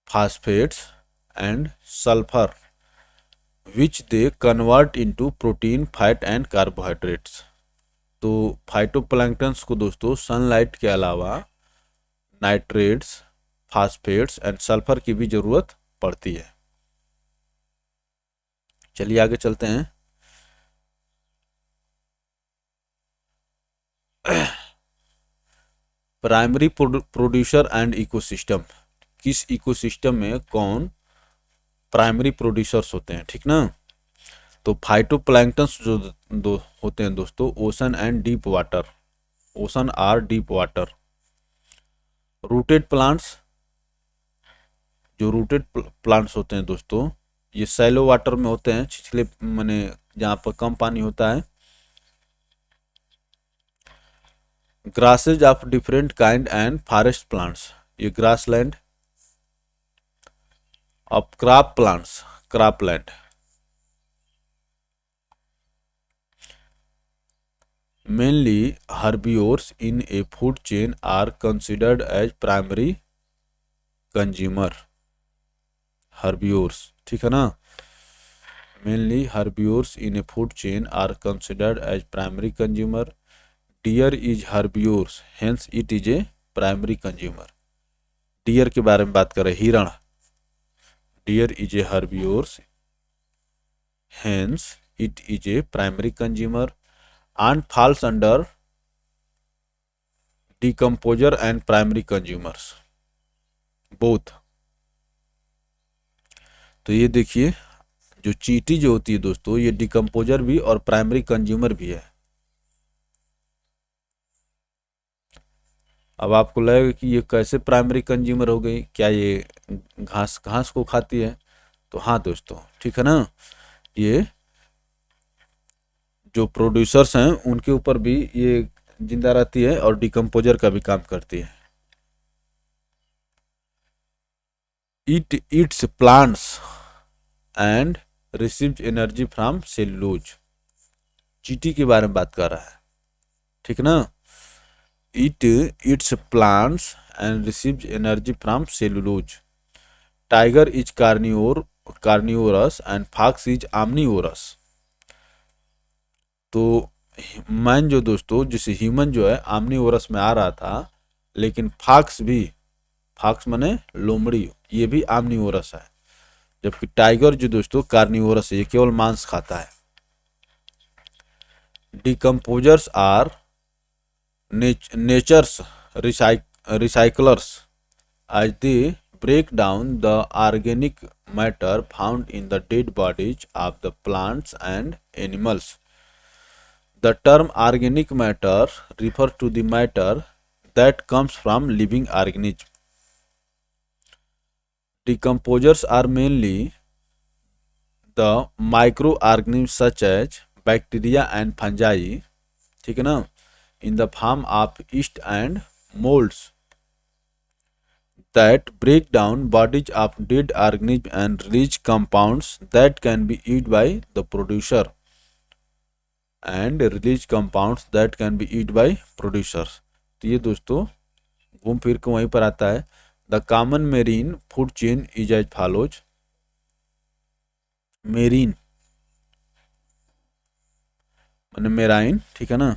Speaker 1: phosphates, and sulfur, which they convert into protein, fat, and carbohydrates. तो phytoplanktons को दोस्तों sunlight के अलावा nitrates, फास्फेट्स and sulphur की भी जरूरत पड़ती है। चलिए आगे चलते हैं। प्राइमरी प्रोड्यूसर एंड इकोसिस्टम, किस इकोसिस्टम में कौन प्राइमरी प्रोड्यूसर्स होते हैं, ठीक ना। तो फाइटोप्लैंक्टन्स जो होते हैं दोस्तों ocean and deep water, ocean or deep water. Rooted plants, जो रूटेड प्लांट्स होते हैं दोस्तों ये सैलो वाटर में होते हैं, छिछले माने जहाँ पर कम पानी होता है। Grasses of different kind and forest plants, ये grassland of crop plants, cropland. Mainly herbivores in a food chain are considered as primary consumer. Herbivores, ठीक है ना? Mainly herbivores in a food chain are considered as primary consumer. Deer is herbivores, hence it is a primary consumer. Deer के बारे में बात करें, हिरण. Deer is a herbivores, hence it is a primary consumer and falls under decomposer and primary consumers both. तो ये देखिए, जो चींटी जो होती है दोस्तों, ये डिकम्पोजर भी और प्राइमरी कंज्यूमर भी है. अब आपको लगेगा कि ये कैसे प्राइमरी कंज्यूमर हो गई, क्या ये घास घास को खाती है? तो हाँ दोस्तों, ठीक है ना. ये जो प्रोड्यूसर्स हैं उनके ऊपर भी ये जिंदा रहती है और डिकम्पोजर का भी काम करती है. It eats plants and receives energy from cellulose. चींटी के बारे में बात कर रहा है, ठीक ना. It eats plants and receives energy from cellulose. Tiger is carnivorous and fox is omnivorous. तो मैन जो दोस्तों, जैसे ह्यूमन जो है आम्निवोरस में आ रहा था, लेकिन फॉक्स भी, फॉक्स माने लोमड़ी, ये भी आम्निवोरस है. जबकि टाइगर जो दोस्तों कार्निवोरस है, ये केवल मांस खाता है. Decomposers are nature's recyclers as they break down the organic matter found in the dead bodies of the plants and animals. The term organic matter refers to the matter that comes from living organisms. Decomposers are mainly the microorganisms such as bacteria and fungi, ठीक है ना, in the form of yeast and molds that break down bodies of dead organisms and release compounds that can be eaten by the producer. तो ये दोस्तों घूम फिर के वहीं पर आता है. The common marine food chain is as follows. Marine मैंने मेराइन, ठीक है ना,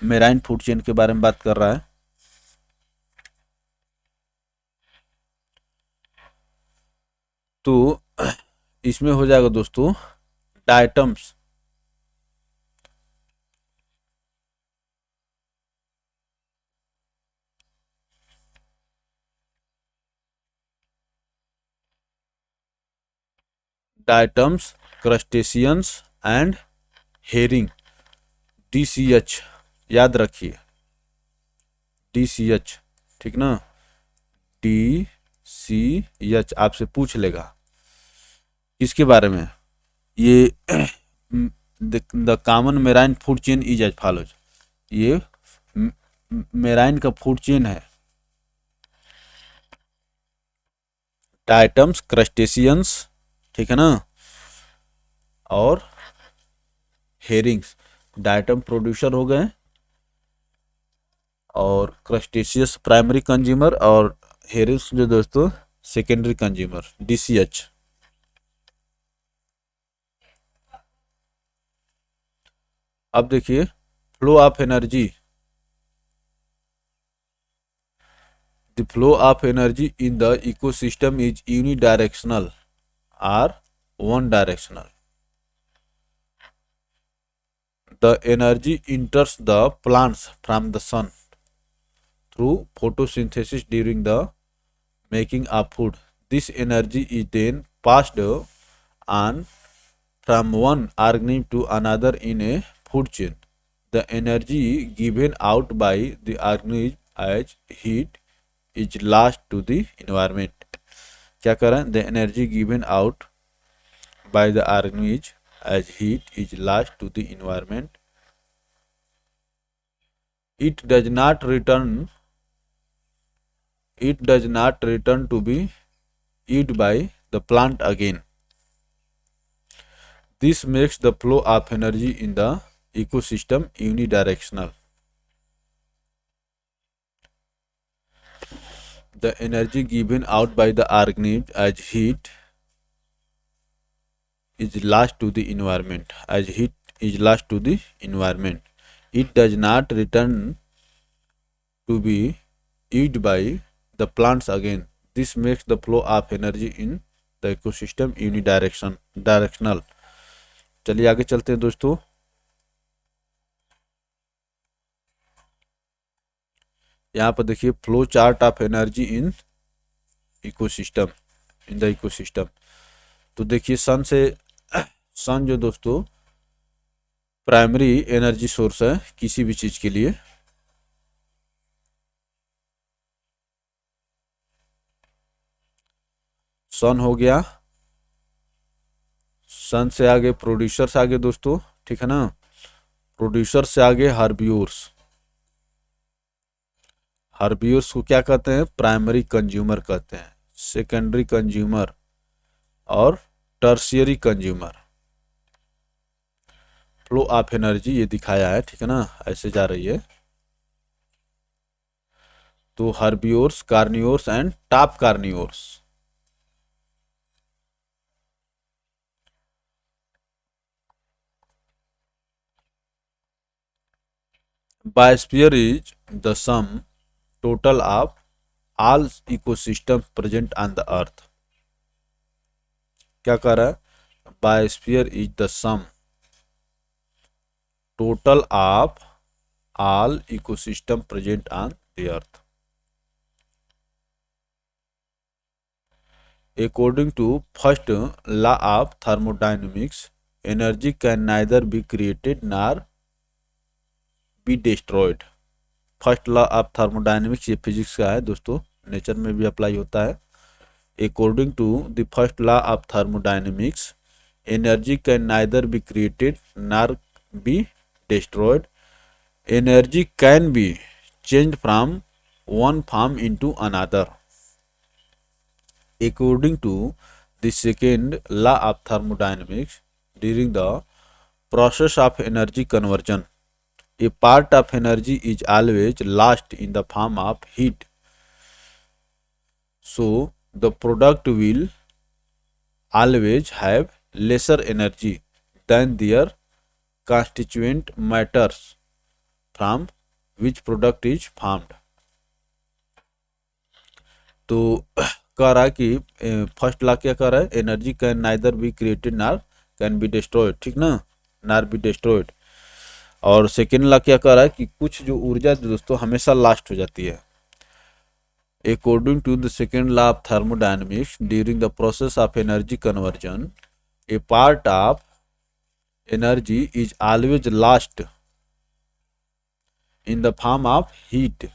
Speaker 1: मेराइन फूड चेन के बारे में बात कर रहा है. तो इसमें हो जाएगा दोस्तों diatoms. Diatoms, crustaceans and herring. DCH याद रखिए, DCH, ठीक ना. DCH आपसे पूछ लेगा किसके बारे में. ये the common marine food chain is as follows. ये मेराइन का फूड चेन है. डाइटम्स, क्रस्टेशियंस, ठीक है ना, और हेरिंग्स. डाइटम प्रोड्यूसर हो गए और क्रस्टेशियस प्राइमरी कंज्यूमर और हेरिंग्स जो दोस्तों सेकेंडरी कंज्यूमर. DCH. अब देखिए flow of energy. The flow of energy in the ecosystem is unidirectional और one directional. The energy enters the plants from the sun through photosynthesis during the making of food. This energy is then passed on from one organism to another in a food chain. The energy given out by the organism as heat is lost to the environment. क्या करें? The energy given out by the organism as heat is lost to the environment. It does not return to be eaten by the plant again. This makes the flow of energy in the ecosystem unidirectional. The energy given out by the organism as heat is lost to the environment. As heat is lost to the environment, it does not return to be used by the plants again. This makes the flow of energy in the ecosystem directional. चलिए आगे चलते हैं दोस्तों। यहाँ पर देखिए flow chart of energy in ecosystem, in the ecosystem. तो देखिए सन जो दोस्तों प्राइमरी एनर्जी सोर्स है किसी भी चीज के लिए। सन हो गया, सन से आगे प्रोड्यूसर्स आगे दोस्तों, ठीक है ना। प्रोड्यूसर से आगे हार्बियोर्स। हार्बियोर्स को क्या कहते हैं? प्राइमरी कंज्यूमर कहते हैं, सेकेंडरी कंज्यूमर और tertiary consumer. Flow of energy ये दिखाया है, ठीक है ना, ऐसे जा रही है। तो herbivores, carnivores and top carnivores. Biosphere is the sum total of all ecosystem present on the earth। क्या कह रहा है? Biosphere is the sum total of all ecosystem present on the earth। According to first law of thermodynamics, energy can neither be created nor be destroyed। First law of thermodynamics ये physics का है दोस्तों, nature में भी apply होता है। According to the first law of thermodynamics, energy can neither be created nor be destroyed. Energy can be change from one form into another. According to the second law of thermodynamics, during the process of energy conversion, a part of energy is always lost in the form of heat, so the product will always have lesser energy than their constituent matters from which product is formed। तो कह रहा है कि first law क्या कह रहा है? Energy can neither be created nor can be destroyed, ठीक ना, नॉर बी डिस्ट्रॉयड। और सेकेंड लॉ क्या कह रहा है कि कुछ जो ऊर्जा दोस्तों हमेशा लास्ट हो जाती है। According to the second law of thermodynamics, during the process of energy conversion, a part of energy is always lost in the form of heat,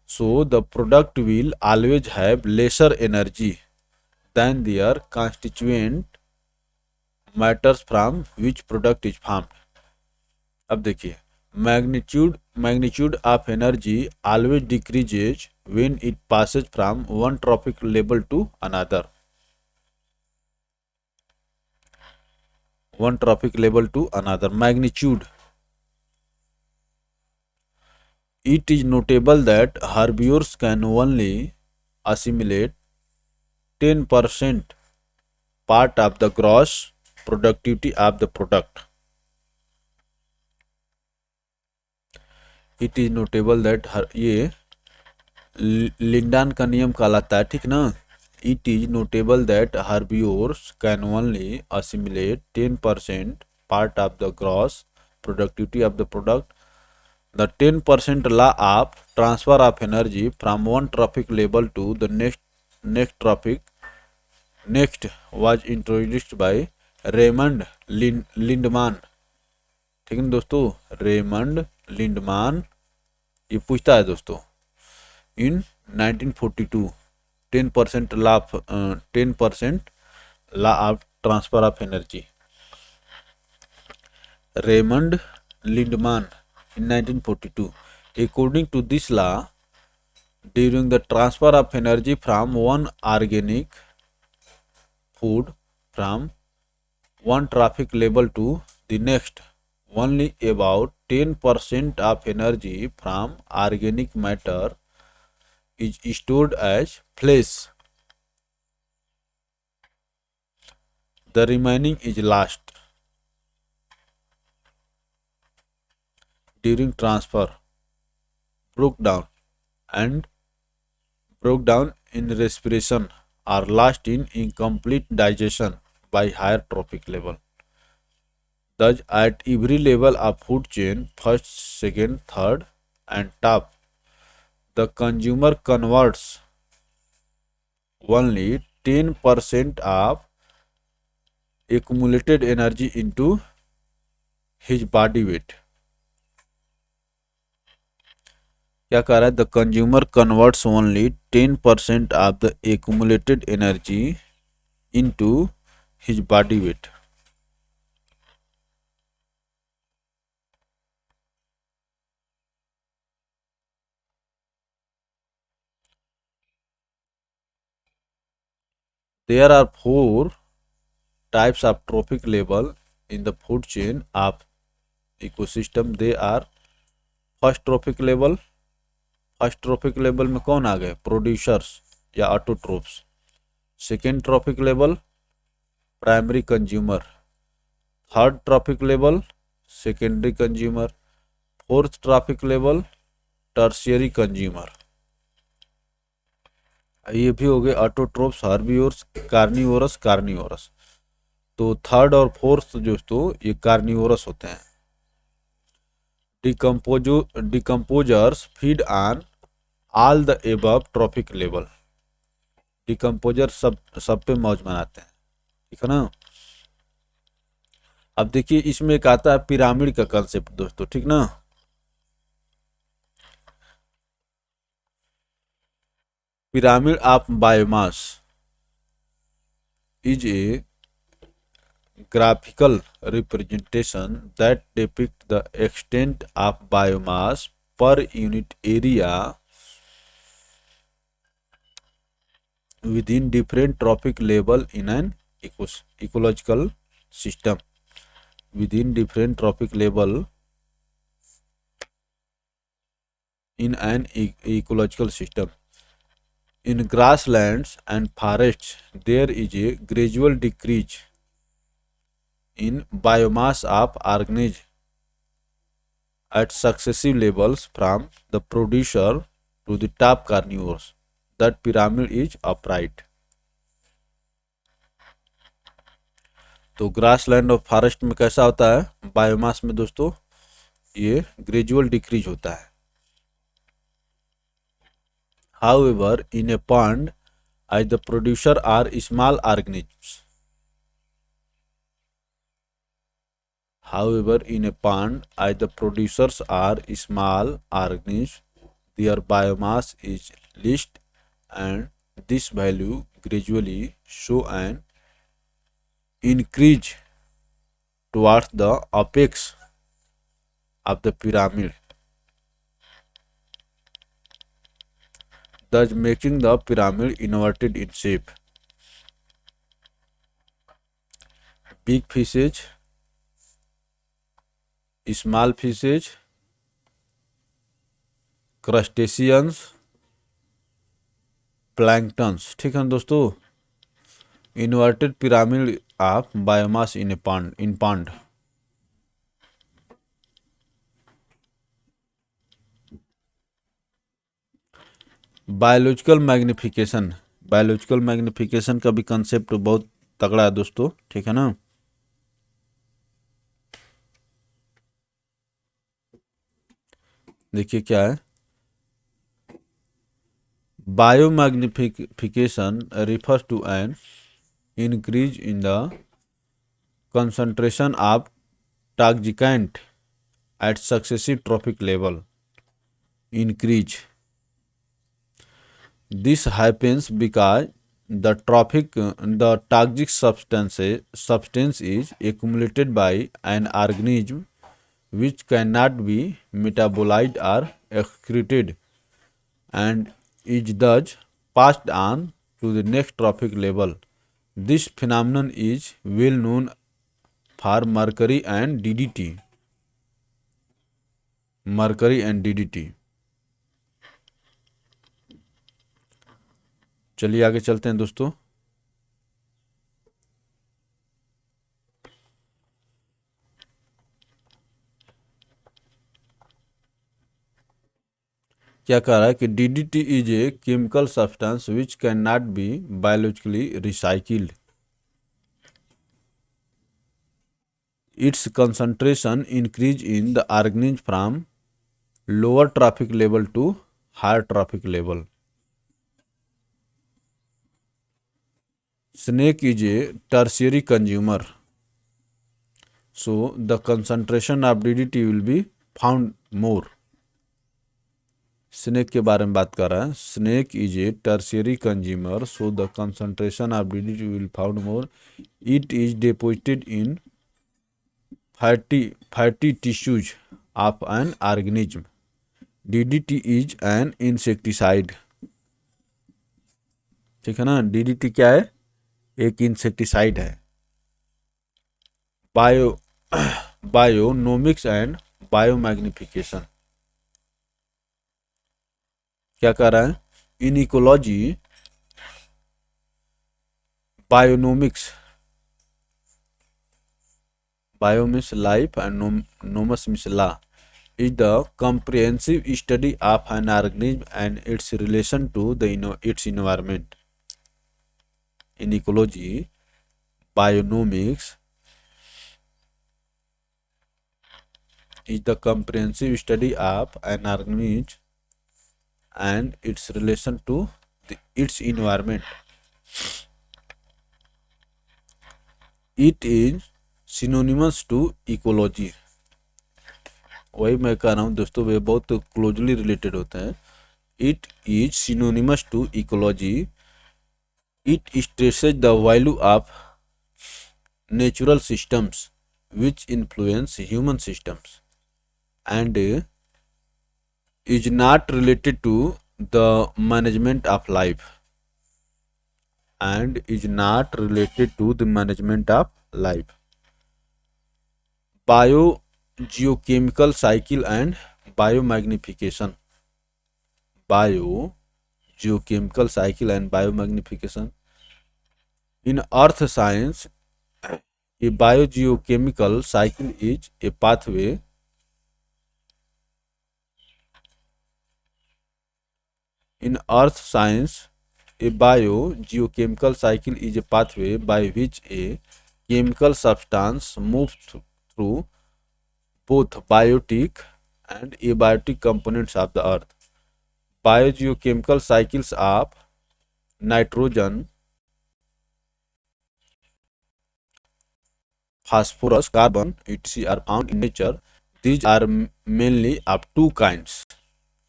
Speaker 1: so the product will always have lesser energy than their constituent matters from which product is formed. अब देखिए, magnitude of energy always decreases when it passes from one trophic level to another. One trophic level to another, magnitude. It is notable that herbivores can only assimilate 10% part of the gross productivity of the product। It is notable that, ये Lindeman का नियम कहलाता है, ठीक ना। It is notable that herbivores can only assimilate 10% part of the gross productivity of the product. The 10% law of transfer of energy from one trophic level to the next was introduced by Raymond Lindeman, ठीक है दोस्तों, Raymond Lindeman. ये पूछता है दोस्तों in 1942, 10% law of transfer of energy, Raymond Lindeman in 1942। According to this law, during the transfer of energy from one organic food from one trophic level to the next, only about 10% of energy from organic matter is stored as flash. The remaining is lost during transfer, broke down, and broke down in respiration or lost in incomplete digestion by higher trophic level. Thus, at every level of food chain, first, second, third, and top, the consumer converts only 10% of accumulated energy into his body weight. क्या कह रहा है? The consumer converts only 10% of the accumulated energy into his body weight. There are four types of trophic level in the food chain of ecosystem. They are first trophic level. First trophic level में कौन आ गए? Producers या autotrophs. Second trophic level primary consumer. Third trophic level secondary consumer. Fourth trophic level tertiary consumer. ये भी हो गए autotrophs, हार्बिवोर्स, carnivorous, carnivorous. तो third और फोर्थ जो तो ये कार्निवोरस होते हैं। Decomposers feed on all the above trophic level. Decomposer सब पे मौज बनाते हैं, ठीक है ना। अब देखिए इसमें एक आता है पिरामिड का कंसेप्ट दोस्तों, ठीक ना। Pyramid of biomass is a graphical representation that depict the extent of biomass per unit area within different trophic level in an ecological system. Within different trophic level in an ecological system. In grasslands and forests, there is a gradual decrease in biomass of organisms at successive levels from the producer to the top carnivores. That pyramid is upright. तो grassland और forest में कैसा होता है? Biomass में दोस्तों ये gradual decrease होता है। However, in a pond, as the producer are small organisms. However, in a pond, as the producers are small organisms, their biomass is least, and this value gradually show an increase towards the apex of the pyramid, thus making the pyramid inverted in shape. Big fishes, small fishes, crustaceans, planktons, ठीक है दोस्तों। Inverted pyramid of biomass in pond. Biological magnification, biological magnification का भी concept बहुत तगड़ा है दोस्तों, ठीक है ना। देखिए क्या है, biomagnification refers to an increase in the concentration of toxicant at successive trophic level. Increase. This happens because the toxic substance is accumulated by an organism which cannot be metabolized or excreted and is thus passed on to the next trophic level. This phenomenon is well known for mercury and DDT. Mercury and DDT. चलिए आगे चलते हैं दोस्तों। क्या कह रहा है कि DDT is a chemical substance which can not be biologically recycled. Its concentration increase in the organism from lower trophic level to higher trophic level. Snake is a tertiary consumer, so the concentration of DDT will be found more. Snake के बारे में बात कर रहा है। Snake is a tertiary consumer, so the concentration of DDT will found more. It is deposited in fatty tissues of an organism. DDT is an insecticide. ठीक है ना, डीडीटी क्या है? एक इंसेक्टिसाइड है। Bionomics and biomagnification. क्या कर रहा है? In ecology bionomics, bio means life and nomos means law, is the comprehensive study of an organism and its relation to its environment. In ecology, bionomics is the comprehensive study of an organism and its relation to its environment. It is synonymous to ecology. वही मैं कह रहा हूँ दोस्तों, वे बहुत closely related होते हैं। It is synonymous to ecology. It stresses the value of natural systems which influence human systems and is not related to the management of life and is not related to the management of life. Bio geochemical cycle and biomagnification. Geochemical cycle and biomagnification. In earth science, a biogeochemical cycle is a pathway by which a chemical substance moves through both biotic and abiotic components of the earth. Biogeochemical cycles of nitrogen, phosphorus, carbon, etc. are found in nature. These are mainly of two kinds.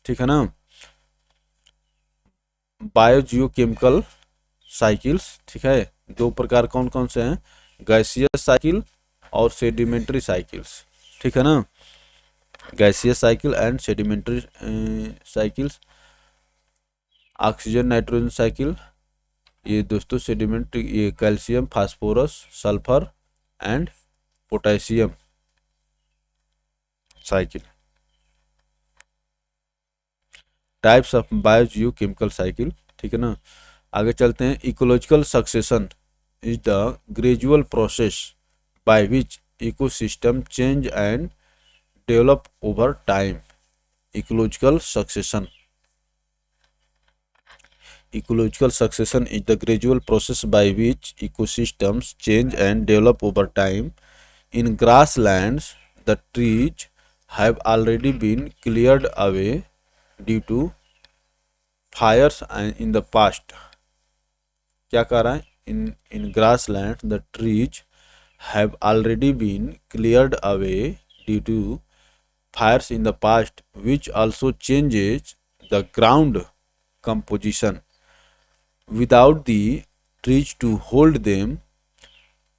Speaker 1: ठीक है ना? Biogeochemical cycles, ठीक है, दो प्रकार कौन कौन से हैं? गैसियस साइकिल और सेडिमेंट्री साइकिल्स। ठीक है ना, gaseous cycle and sedimentary cycles. Oxygen nitrogen cycle, ये दोस्तों सेडिमेंट्री, ये calcium, phosphorus, sulphur and potassium cycle. Types of biogeochemical cycle. ठीक है ना, आगे चलते हैं। Ecological succession is the gradual process by which ecosystem change and develop over time. Ecological succession is the gradual process by which ecosystems change and develop over time. In grasslands, the trees have already been cleared away due to fires and in the past. क्या कह रहा है? In grasslands, the trees have already been cleared away due to fires in the past, which also changes the ground composition. Without the trees to hold them,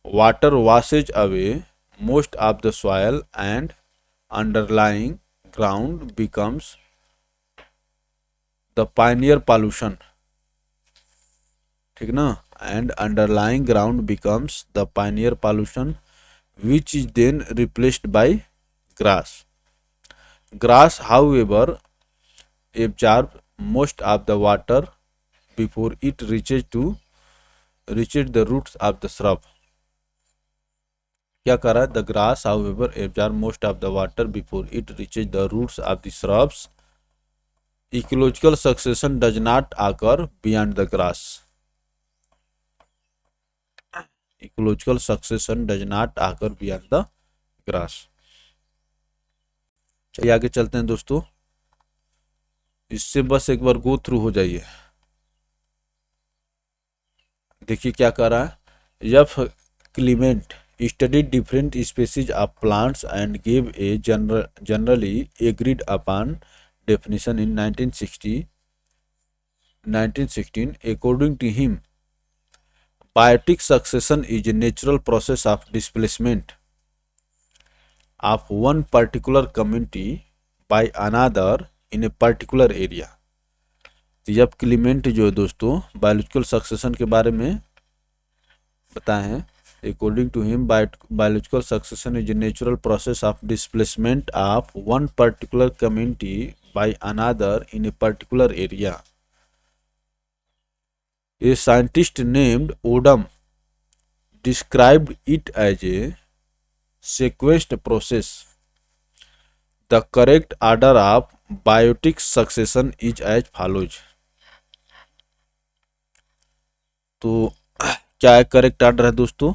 Speaker 1: water washes away most of the soil and underlying ground becomes the pioneer pollution. ठीक ना, and underlying ground becomes the pioneer pollution which is then replaced by grass. Grass, however, absorb most of the water before it reaches the roots of the shrub. क्या कर रहा है? The grass however absorb most of the water before it reaches the roots of the shrubs. Ecological succession does not occur beyond the grass. Ecological succession does not occur beyond the grass. चलिए आगे चलते हैं दोस्तों. इससे बस एक बार go through हो जाइए. देखिए क्या कर रहा है. F Clement studied different species of plants and gave a generally agreed upon definition in 1916. According to him, biotic succession is a natural process of displacement of one particular community by another in a particular area. तो जब Clement जो है दोस्तों biological succession के बारे में बताए हैं. According to him, biological succession is a natural process of displacement of one particular community by another in a particular area. A scientist named Odom described it as a sequenced process. The correct order of biotic succession is as follows. तो क्या correct order है दोस्तों?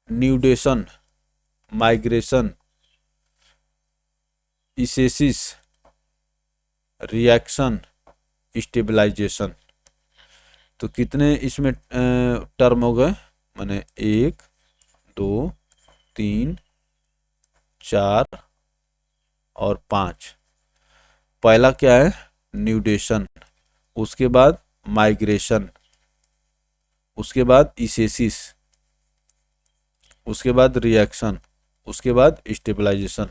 Speaker 1: न्यूडेशन, migration, इसेसिस, reaction, stabilization. तो कितने इसमें term हो गए? माने 1 2 3 4 और 5. पहला क्या है? न्यूडेशन, उसके बाद माइग्रेशन, उसके बाद इसेसिस, उसके बाद रिएक्शन, उसके बाद स्टेबलाइजेशन.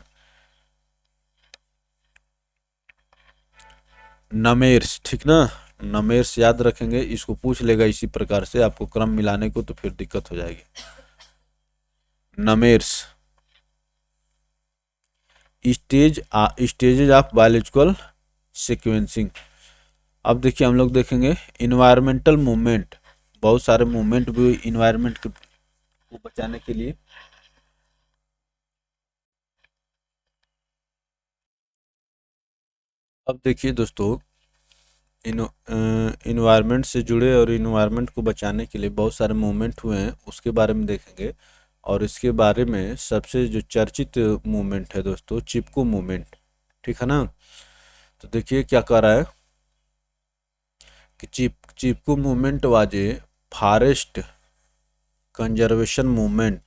Speaker 1: नमेर्स, ठीक ना? नमेर्स याद रखेंगे. इसको पूछ लेगा इसी प्रकार से आपको क्रम मिलाने को, तो फिर दिक्कत हो जाएगी. नमेर्स स्टेजेज ऑफ बायोलॉजिकल सीक्वेंसिंग. अब देखिए हम लोग देखेंगे इन्वायरमेंटल मूवमेंट. बहुत सारे मूवमेंट भी इन्वायरमेंट को बचाने के लिए. अब देखिए दोस्तों इन्वायरमेंट से जुड़े और इन्वायरमेंट को बचाने के लिए बहुत सारे मूवमेंट हुए हैं, उसके बारे में देखेंगे. और इसके बारे में सबसे जो चर्चित मूवमेंट है दोस्तों चिपको मूवमेंट. ठीक है ना? तो देखिए क्या कर रहा है कि Chipko movement was a forest conservation movement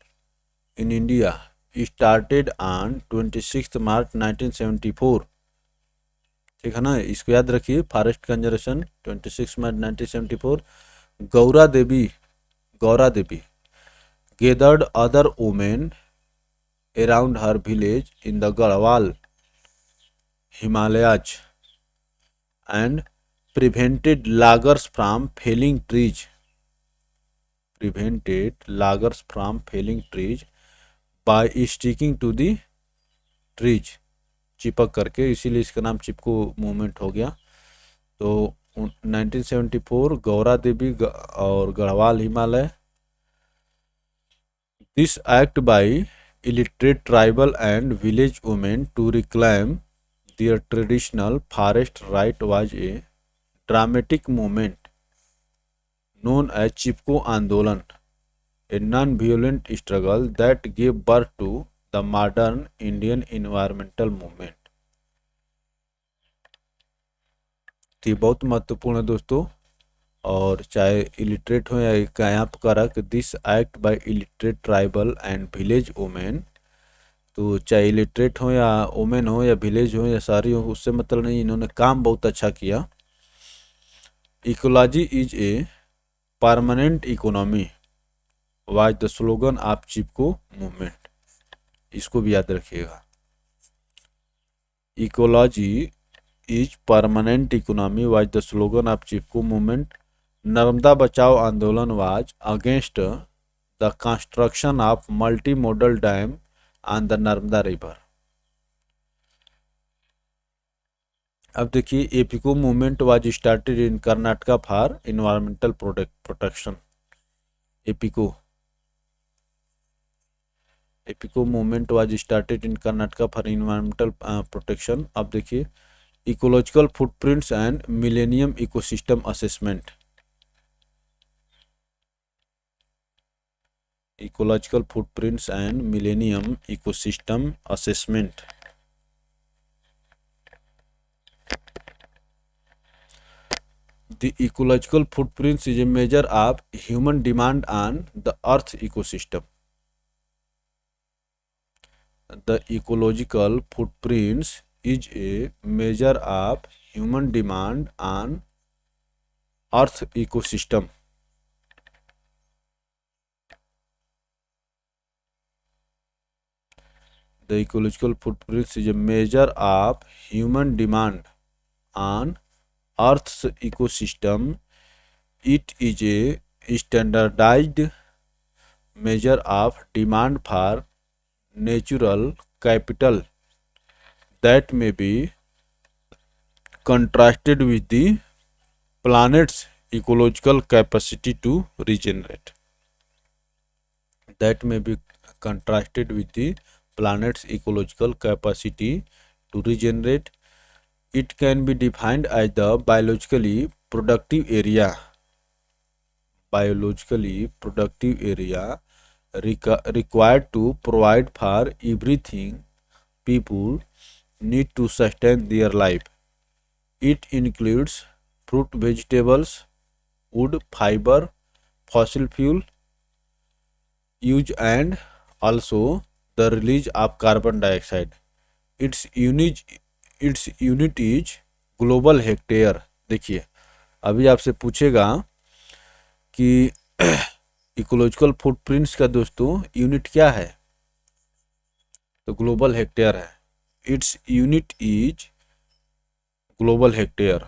Speaker 1: in India started on 26 March 1974. ठीक है ना? इसको याद रखिए. Forest conservation 26 March 1974. Gaura Devi gathered other women around her village in the Garhwal Himalayas and prevented loggers from felling trees. By sticking to the trees. चिपक करके, इसीलिए इसका नाम चिपको मूवमेंट हो गया. तो 1974 गौरा देवी और Garhwal Himalaya. This act by illiterate tribal and village women to reclaim their traditional forest right was a dramatic movement known as चिपको आंदोलन, a non-violent struggle that gave birth to the modern Indian environmental movement. तो ये बहुत महत्वपूर्ण है दोस्तों. और चाहे illiterate हो या यहाँ पर करा कि this act by illiterate tribal and village women. तो चाहे इलिटरेट हो या वोमेन हो या विलेज हो या सारी हो, उससे मतलब नहीं, इन्होंने काम बहुत अच्छा किया. Ecology is a permanent economy was the slogan of Chipko movement. इसको भी याद रखिएगा. Ecology is permanent economy was the slogan of Chipko movement. Narmada बचाओ आंदोलन was against the construction of multi modal dam on the Narmada river. अब देखिए, Appiko movement was started in Karnataka for environmental protection. Appiko Appiko movement was started in Karnataka for environmental protection. अब देखिए, ecological footprints and millennium ecosystem assessment. ecological footprints and millennium ecosystem assessment। The ecological footprints is a measure of human demand on the earth ecosystem। The ecological footprints is a measure of human demand on earth ecosystem। The ecological footprints is a measure of human demand on Earth's ecosystem। It is a standardized measure of demand for natural capital that may be contrasted with the planet's ecological capacity to regenerate। That may be contrasted with the planet's ecological capacity to regenerate। It can be defined as the biologically productive area required to provide for everything people need to sustain their life। It includes fruit, vegetables, wood, fiber, fossil fuel use, and also the release of carbon dioxide। Its unit is global hectare. देखिए, अभी आपसे पूछेगा कि ecological footprints का दोस्तों unit क्या है, तो ग्लोबल हेक्टेयर है। Its unit is global hectare.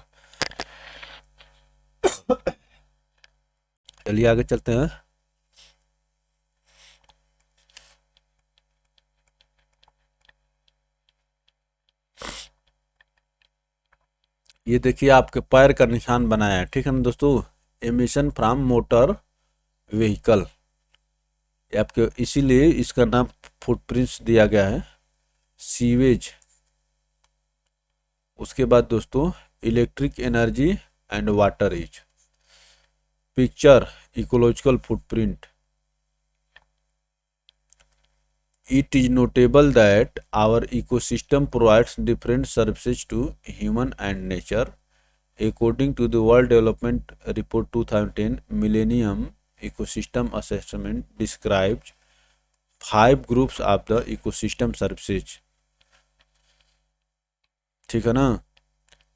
Speaker 1: चलिए आगे चलते हैं। ये देखिए, आपके पैर का निशान बनाया है, ठीक है ना दोस्तों। एमिशन फ्रॉम मोटर व्हीकल, आपके इसीलिए इसका नाम फुटप्रिंट्स दिया गया है। सीवेज, उसके बाद दोस्तों electric energy and water use. Picture ecological footprint. It is notable that our ecosystem provides different services to human and nature। According to the World Development Report 2010, Millennium Ecosystem Assessment describes 5 groups of the ecosystem services। ठीक है ना।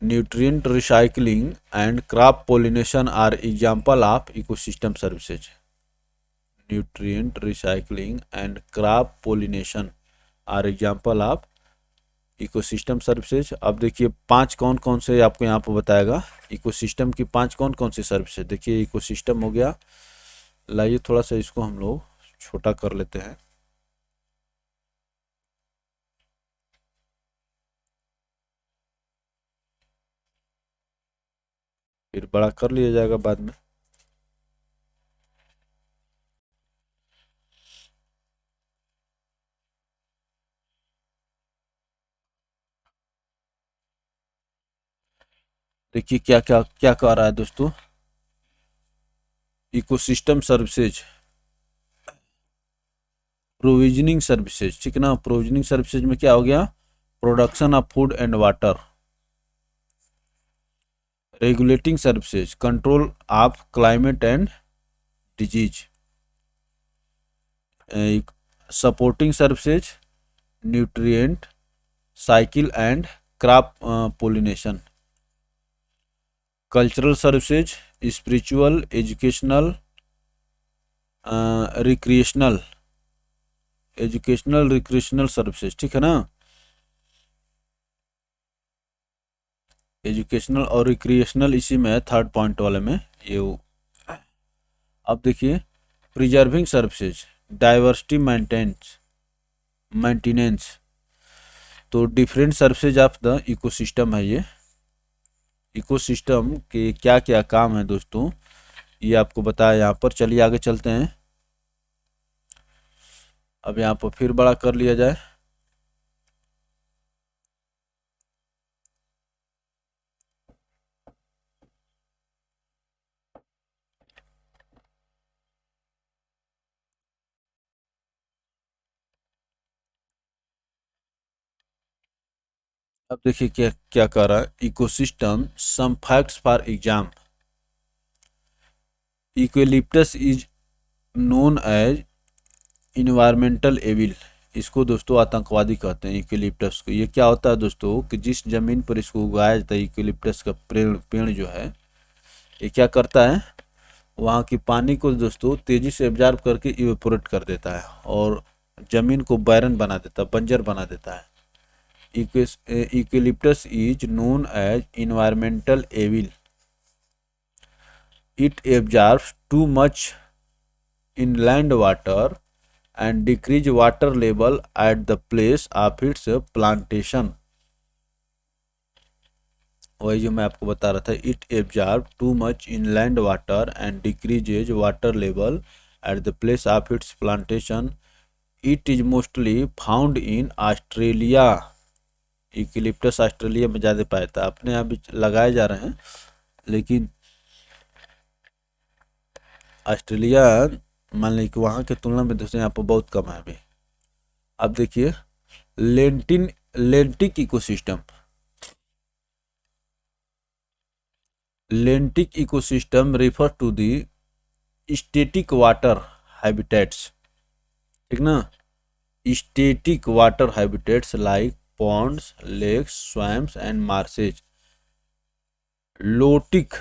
Speaker 1: Nutrient recycling and crop pollination are example of ecosystem services. Nutrient recycling and crop pollination are example of ecosystem services. अब देखिए 5 कौन कौन से आपको यहाँ पर बताएगा, इकोसिस्टम की 5 कौन कौन सी सर्विसेज। देखिए, इकोसिस्टम हो गया। लाइए थोड़ा सा इसको हम लोग छोटा कर लेते हैं, फिर बड़ा कर लिया जाएगा बाद में। देखिए क्या क्या क्या कह रहा है दोस्तों, इकोसिस्टम सर्विसेज, प्रोविजनिंग सर्विसेज, ठीक है ना। प्रोविजनिंग सर्विसेज में क्या हो गया, production of food and water. Regulating services, control of climate and disease. Supporting services, nutrient cycle and crop pollination. Cultural services, spiritual, educational, recreational services, ठीक है ना। एजुकेशनल और रिक्रिएशनल इसी में है, थर्ड पॉइंट वाले में ये। अब देखिए, preserving services, diversity maintains, maintenance. तो different services of the ecosystem है ये। इकोसिस्टम के क्या क्या काम है दोस्तों, ये आपको बताया यहाँ पर। चलिए आगे चलते हैं। अब यहाँ पर फिर बड़ा कर लिया जाए। अब देखिए क्या क्या कर रहा है ecosystem. Some facts for exam. Eucalyptus is known as environmental evil. इसको दोस्तों आतंकवादी कहते हैं इक्विलिप्टस को। ये क्या होता है दोस्तों कि जिस जमीन पर इसको उगाया जाता है इक्विलिप्टस का पेड़ पेड़ जो है, ये क्या करता है, वहाँ की पानी को दोस्तों तेजी से एब्जॉर्ब करके इवेपोरेट कर देता है और जमीन को बैरन बना देता है, बंजर बना देता है। Eucalyptus is known as environmental evil. It absorbs too much inland water and decrease water level at the place of its plantation. वही जो मैं आपको बता रहा था, it absorb too much inland water and decreases water level at the place of its plantation. It is mostly found in Australia. Eucalyptus Australia में ज़्यादा पाया था, अपने यहाँ भी लगाए जा रहे हैं लेकिन ऑस्ट्रेलिया मान लीजिए कि वहाँ के तुलना में दोस्तों यहाँ पर बहुत कम है अभी। अब देखिए lentic ecosystem. Lentic ecosystem refer to the static water habitats, ठीक ना। Static water habitats like ponds, lakes, swamps and marshes. Lotic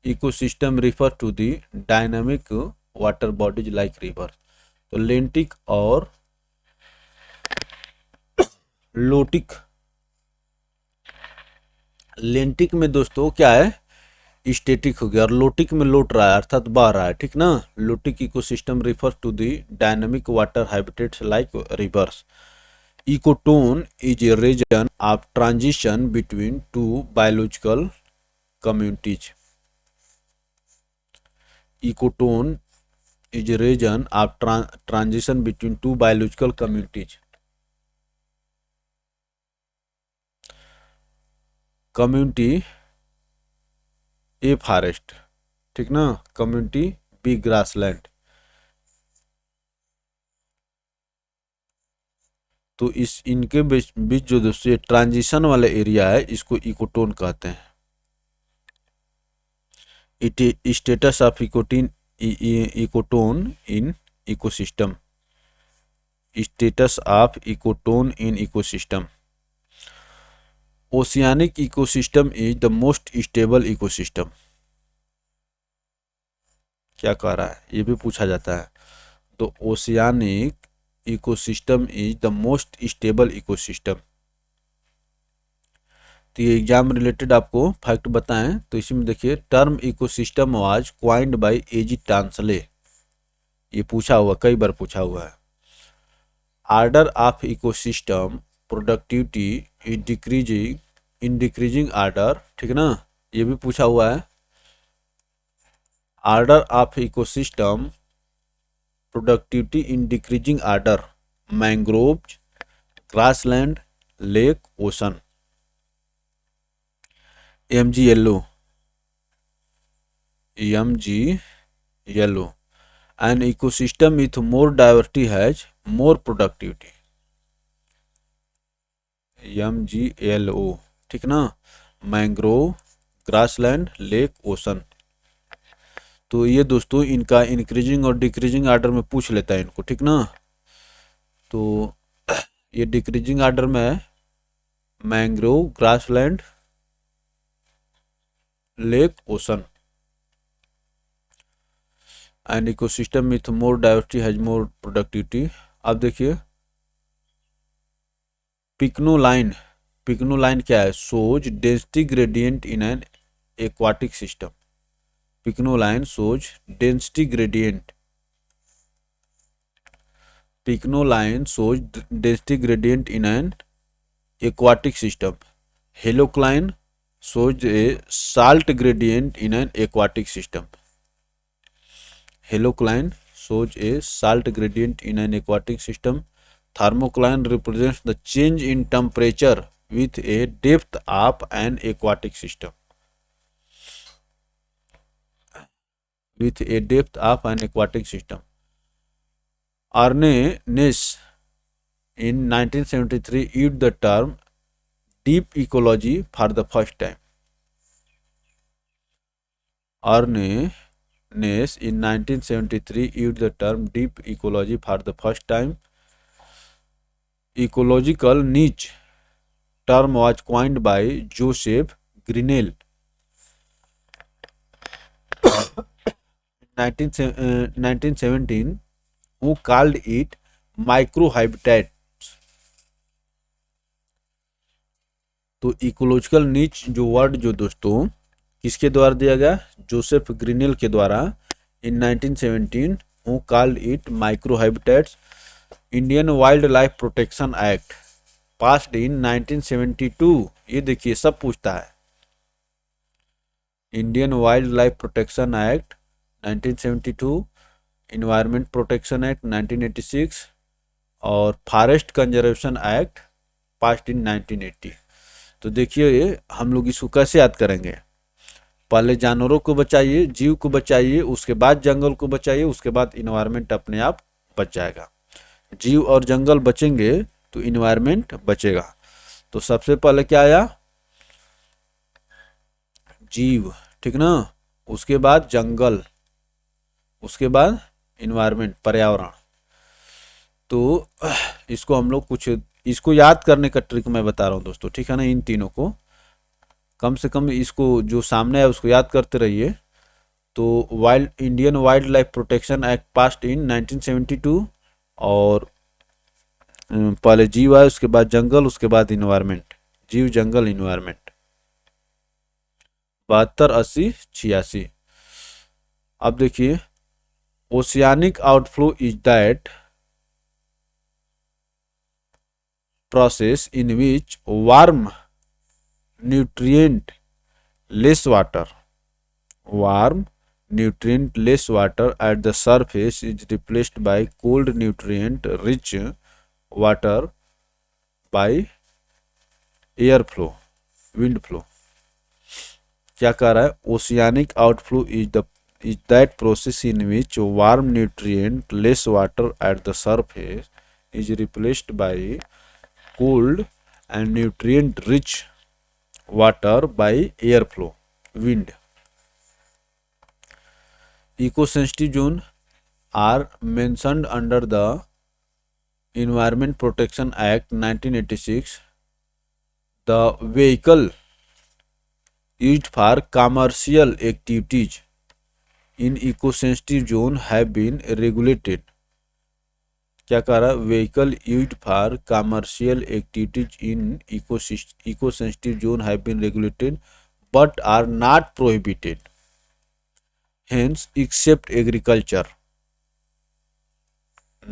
Speaker 1: ecosystem refer to the dynamic water bodies like river. तो लेंटिक और लोटिक, लेंटिक में दोस्तों क्या है, स्टेटिक हो गया और लोटिक में लौट रहा है अर्थात बह रहा है, ठीक ना। Lotic ecosystem refer to the dynamic water habitats like rivers. Ecotone is a region of transition between two biological communities. Ecotone is a region of transition between two biological communities. Community A forest, ठीक ना, community B grassland। तो इस इनके बीच जो दोस्तों transition वाला area है इसको इकोटोन कहते हैं। It status of ecotone in ecosystem. Status of ecotone in ecosystem. Oceanic ecosystem is the most stable ecosystem. क्या कह रहा है ये भी पूछा जाता है। तो oceanic ecosystem is the most stable ecosystem. तो ये एग्जाम रिलेटेड आपको फैक्ट बताएं तो इसमें देखिए term ecosystem was coined by AG Tansley. ये पूछा हुआ, कई बार पूछा हुआ है। Order of ecosystem productivity is decreasing in decreasing order, ठीक ना, ये भी पूछा हुआ है। Order of ecosystem productivity in decreasing order, mangroves, grassland, lake, ocean. MG L O, an ecosystem with more diversity has more productivity. MgLO, ठीक ना, mangrove, grassland, lake, ocean. तो ये दोस्तों इनका इंक्रीजिंग और डिक्रीजिंग आर्डर में पूछ लेता है इनको, ठीक ना। तो ये डिक्रीजिंग आर्डर में है mangrove, grassland, lake, ocean. And ecosystem with more diversity has more productivity. अब देखिए पिक्नोलाइन। पिक्नोलाइन क्या है, shows density gradient in an aquatic system. Pycnocline shows density gradient. Pycnoline shows density gradient in an aquatic system. Halocline shows a salt gradient in an aquatic system. Halocline shows a salt gradient in an aquatic system. Thermocline represents the change in temperature with a depth of an aquatic system. With a depth of an aquatic system. Arne Naess in 1973 used the term deep ecology for the first time. Arne Naess in 1973 used the term deep ecology for the first time. Ecological niche term was coined by Joseph Grinnell. 1917, who called it microhabitat. तो ecological नीच जो word जो दोस्तों किसके द्वारा दिया गया, Joseph Grinnell के द्वारा in 1917, who called it microhabitats. Indian wild life protection act passed in 1972. ये देखिए सब पूछता है. Indian wild life protection act 1972, environment protection act 1986 और forest conservation act passed in 1980. तो देखिए हम लोग इसको कैसे याद करेंगे. पहले जानवरों को बचाइए, जीव को बचाइए, उसके बाद जंगल को बचाइए, उसके बाद इन्वायरमेंट अपने आप बच जाएगा. जीव और जंगल बचेंगे तो इन्वायरमेंट बचेगा. तो सबसे पहले क्या आया, जीव, ठीक ना, उसके बाद जंगल, उसके बाद इन्वायरमेंट पर्यावरण. तो इसको हम लोग कुछ इसको याद करने का ट्रिक मैं बता रहा हूँ दोस्तों, ठीक है ना. इन तीनों को कम से कम इसको जो सामने है उसको याद करते रहिए. तो Indian wild life protection act passed in 1972 और पहले जीव आए, उसके बाद जंगल, उसके बाद इन्वायरमेंट. जीव जंगल इन्वायरमेंट 72, 80, 86. अब देखिए, oceanic outflow is that process in which warm nutrient less water at the surface is replaced by cold nutrient rich water by air flow, wind flow. क्या कह रहा है, oceanic outflow is that process in which warm nutrient less water at the surface is replaced by cold and nutrient rich water by airflow, wind. Eco-sensitive zones are mentioned under the Environment Protection Act 1986. The vehicle used for commercial activities in eco-sensitive zone have been regulated. क्या कह रहा है, vehicle used for commercial activities in eco sensitive zone have been regulated but are not prohibited, hence except agriculture.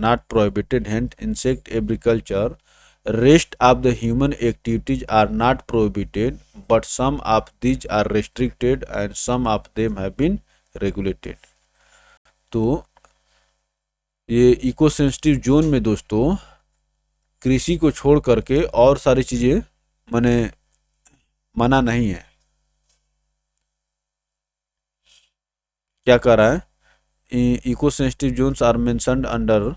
Speaker 1: Not prohibited hence except agriculture. Rest of the human activities are not prohibited but some of these are restricted and some of them have been regulated. तो ये eco sensitive zone में दोस्तों कृषि को छोड़ करके और सारी चीजें मना नहीं है. क्या कह रहा है, eco sensitive zones are mentioned under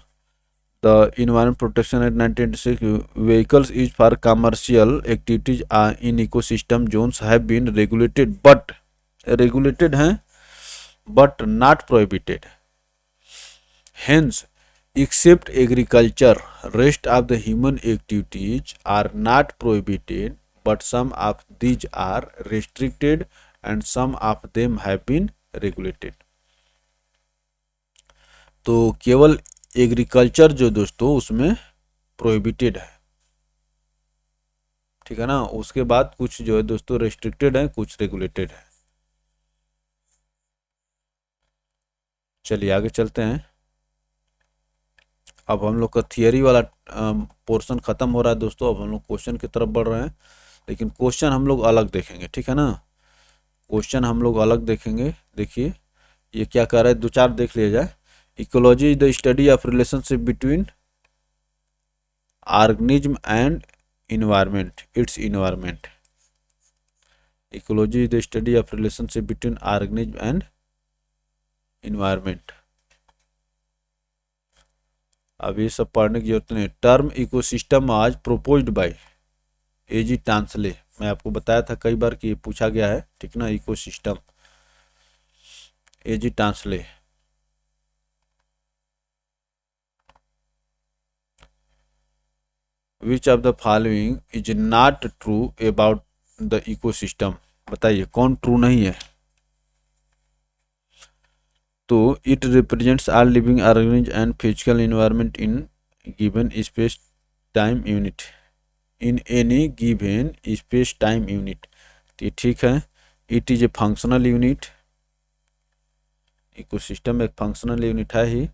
Speaker 1: the environment protection act 1986. Vehicles used for commercial activities in ecosystem zones have been regulated but हैं but not prohibited. Hence, except agriculture, rest of the human activities are not prohibited, but some of these are restricted and some of them have been regulated. तो केवल agriculture जो दोस्तों उसमें prohibited है, ठीक है ना. उसके बाद कुछ जो है दोस्तों रेस्ट्रिक्टेड है, कुछ रेगुलेटेड है. चलिए आगे चलते हैं. अब हम लोग का थियरी वाला पोर्शन ख़त्म हो रहा है दोस्तों। अब हम लोग क्वेश्चन की तरफ बढ़ रहे हैं, लेकिन क्वेश्चन हम लोग अलग देखेंगे, ठीक है ना। क्वेश्चन हम लोग अलग देखेंगे। देखिए ये क्या कह रहा है, दो चार देख लिया जाए। Ecology is the study of relationship between organism and environment, it's environment. Ecology is the study of relationship between organism and environment. अब ये सब पढ़ने की जरूरत नहीं। टर्म इकोसिस्टम आज प्रोपोज्ड बाय एजी टांसले। मैं आपको बताया था कई बार कि ये पूछा गया है, ठीक ना। Ecosystem, AG Tansley. Which of the following is not true about the ecosystem. बताइए कौन ट्रू नहीं है। तो it represents our living organism and physical environment in given space time unit, in any given space time unit. तो ये ठीक है। It is a functional unit. इकोसिस्टम एक फंक्शनल यूनिट है ही।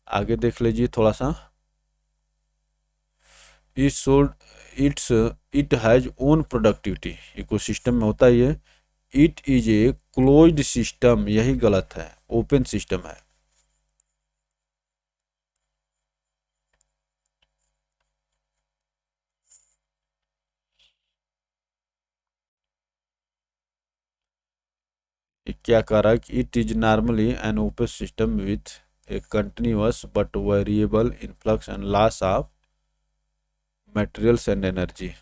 Speaker 1: आगे देख लीजिए थोड़ा सा। It has own productivity. Ecosystem में होता ही है। It is a closed system, यही गलत है, ओपन सिस्टम है। ये क्या कह रहा है कि it is normally an open system with A continuous but variable influx and loss of materials and energy.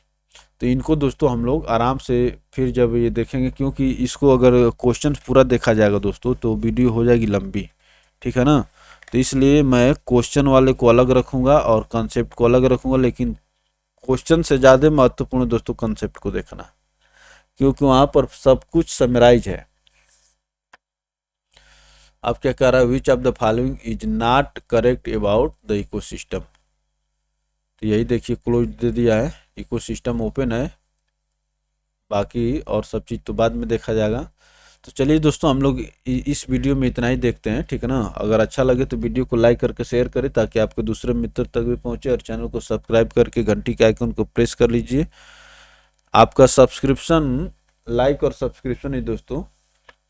Speaker 1: तो इनको दोस्तों हम लोग आराम से फिर जब ये देखेंगे, क्योंकि इसको अगर क्वेश्चन पूरा देखा जाएगा दोस्तों तो वीडियो हो जाएगी लंबी, ठीक है ना। तो इसलिए मैं क्वेश्चन वाले को अलग रखूंगा और कंसेप्ट को अलग रखूंगा, लेकिन क्वेश्चन से ज़्यादा महत्वपूर्ण दोस्तों कंसेप्ट को देखना, क्योंकि वहाँ पर सब कुछ समराइज है। अब क्या कह रहा है, विच of the following is not correct about the ecosystem. तो यही देखिए क्लोज दे दिया है, इकोसिस्टम ओपन है, बाकी और सब चीज़ तो बाद में देखा जाएगा। तो चलिए दोस्तों हम लोग इस वीडियो में इतना ही देखते हैं, ठीक है ना। अगर अच्छा लगे तो वीडियो को लाइक करके शेयर करें ताकि आपके दूसरे मित्र तक भी पहुंचे, और चैनल को सब्सक्राइब करके घंटी के आइकन को प्रेस कर लीजिए। आपका सब्सक्रिप्शन, लाइक और सब्सक्रिप्शन ही दोस्तों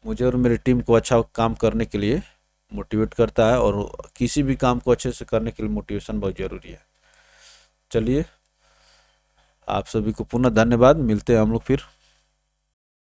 Speaker 1: मुझे और मेरी टीम को अच्छा काम करने के लिए मोटिवेट करता है, और किसी भी काम को अच्छे से करने के लिए मोटिवेशन बहुत ज़रूरी है। चलिए आप सभी को पुनः धन्यवाद। मिलते हैं हम लोग फिर।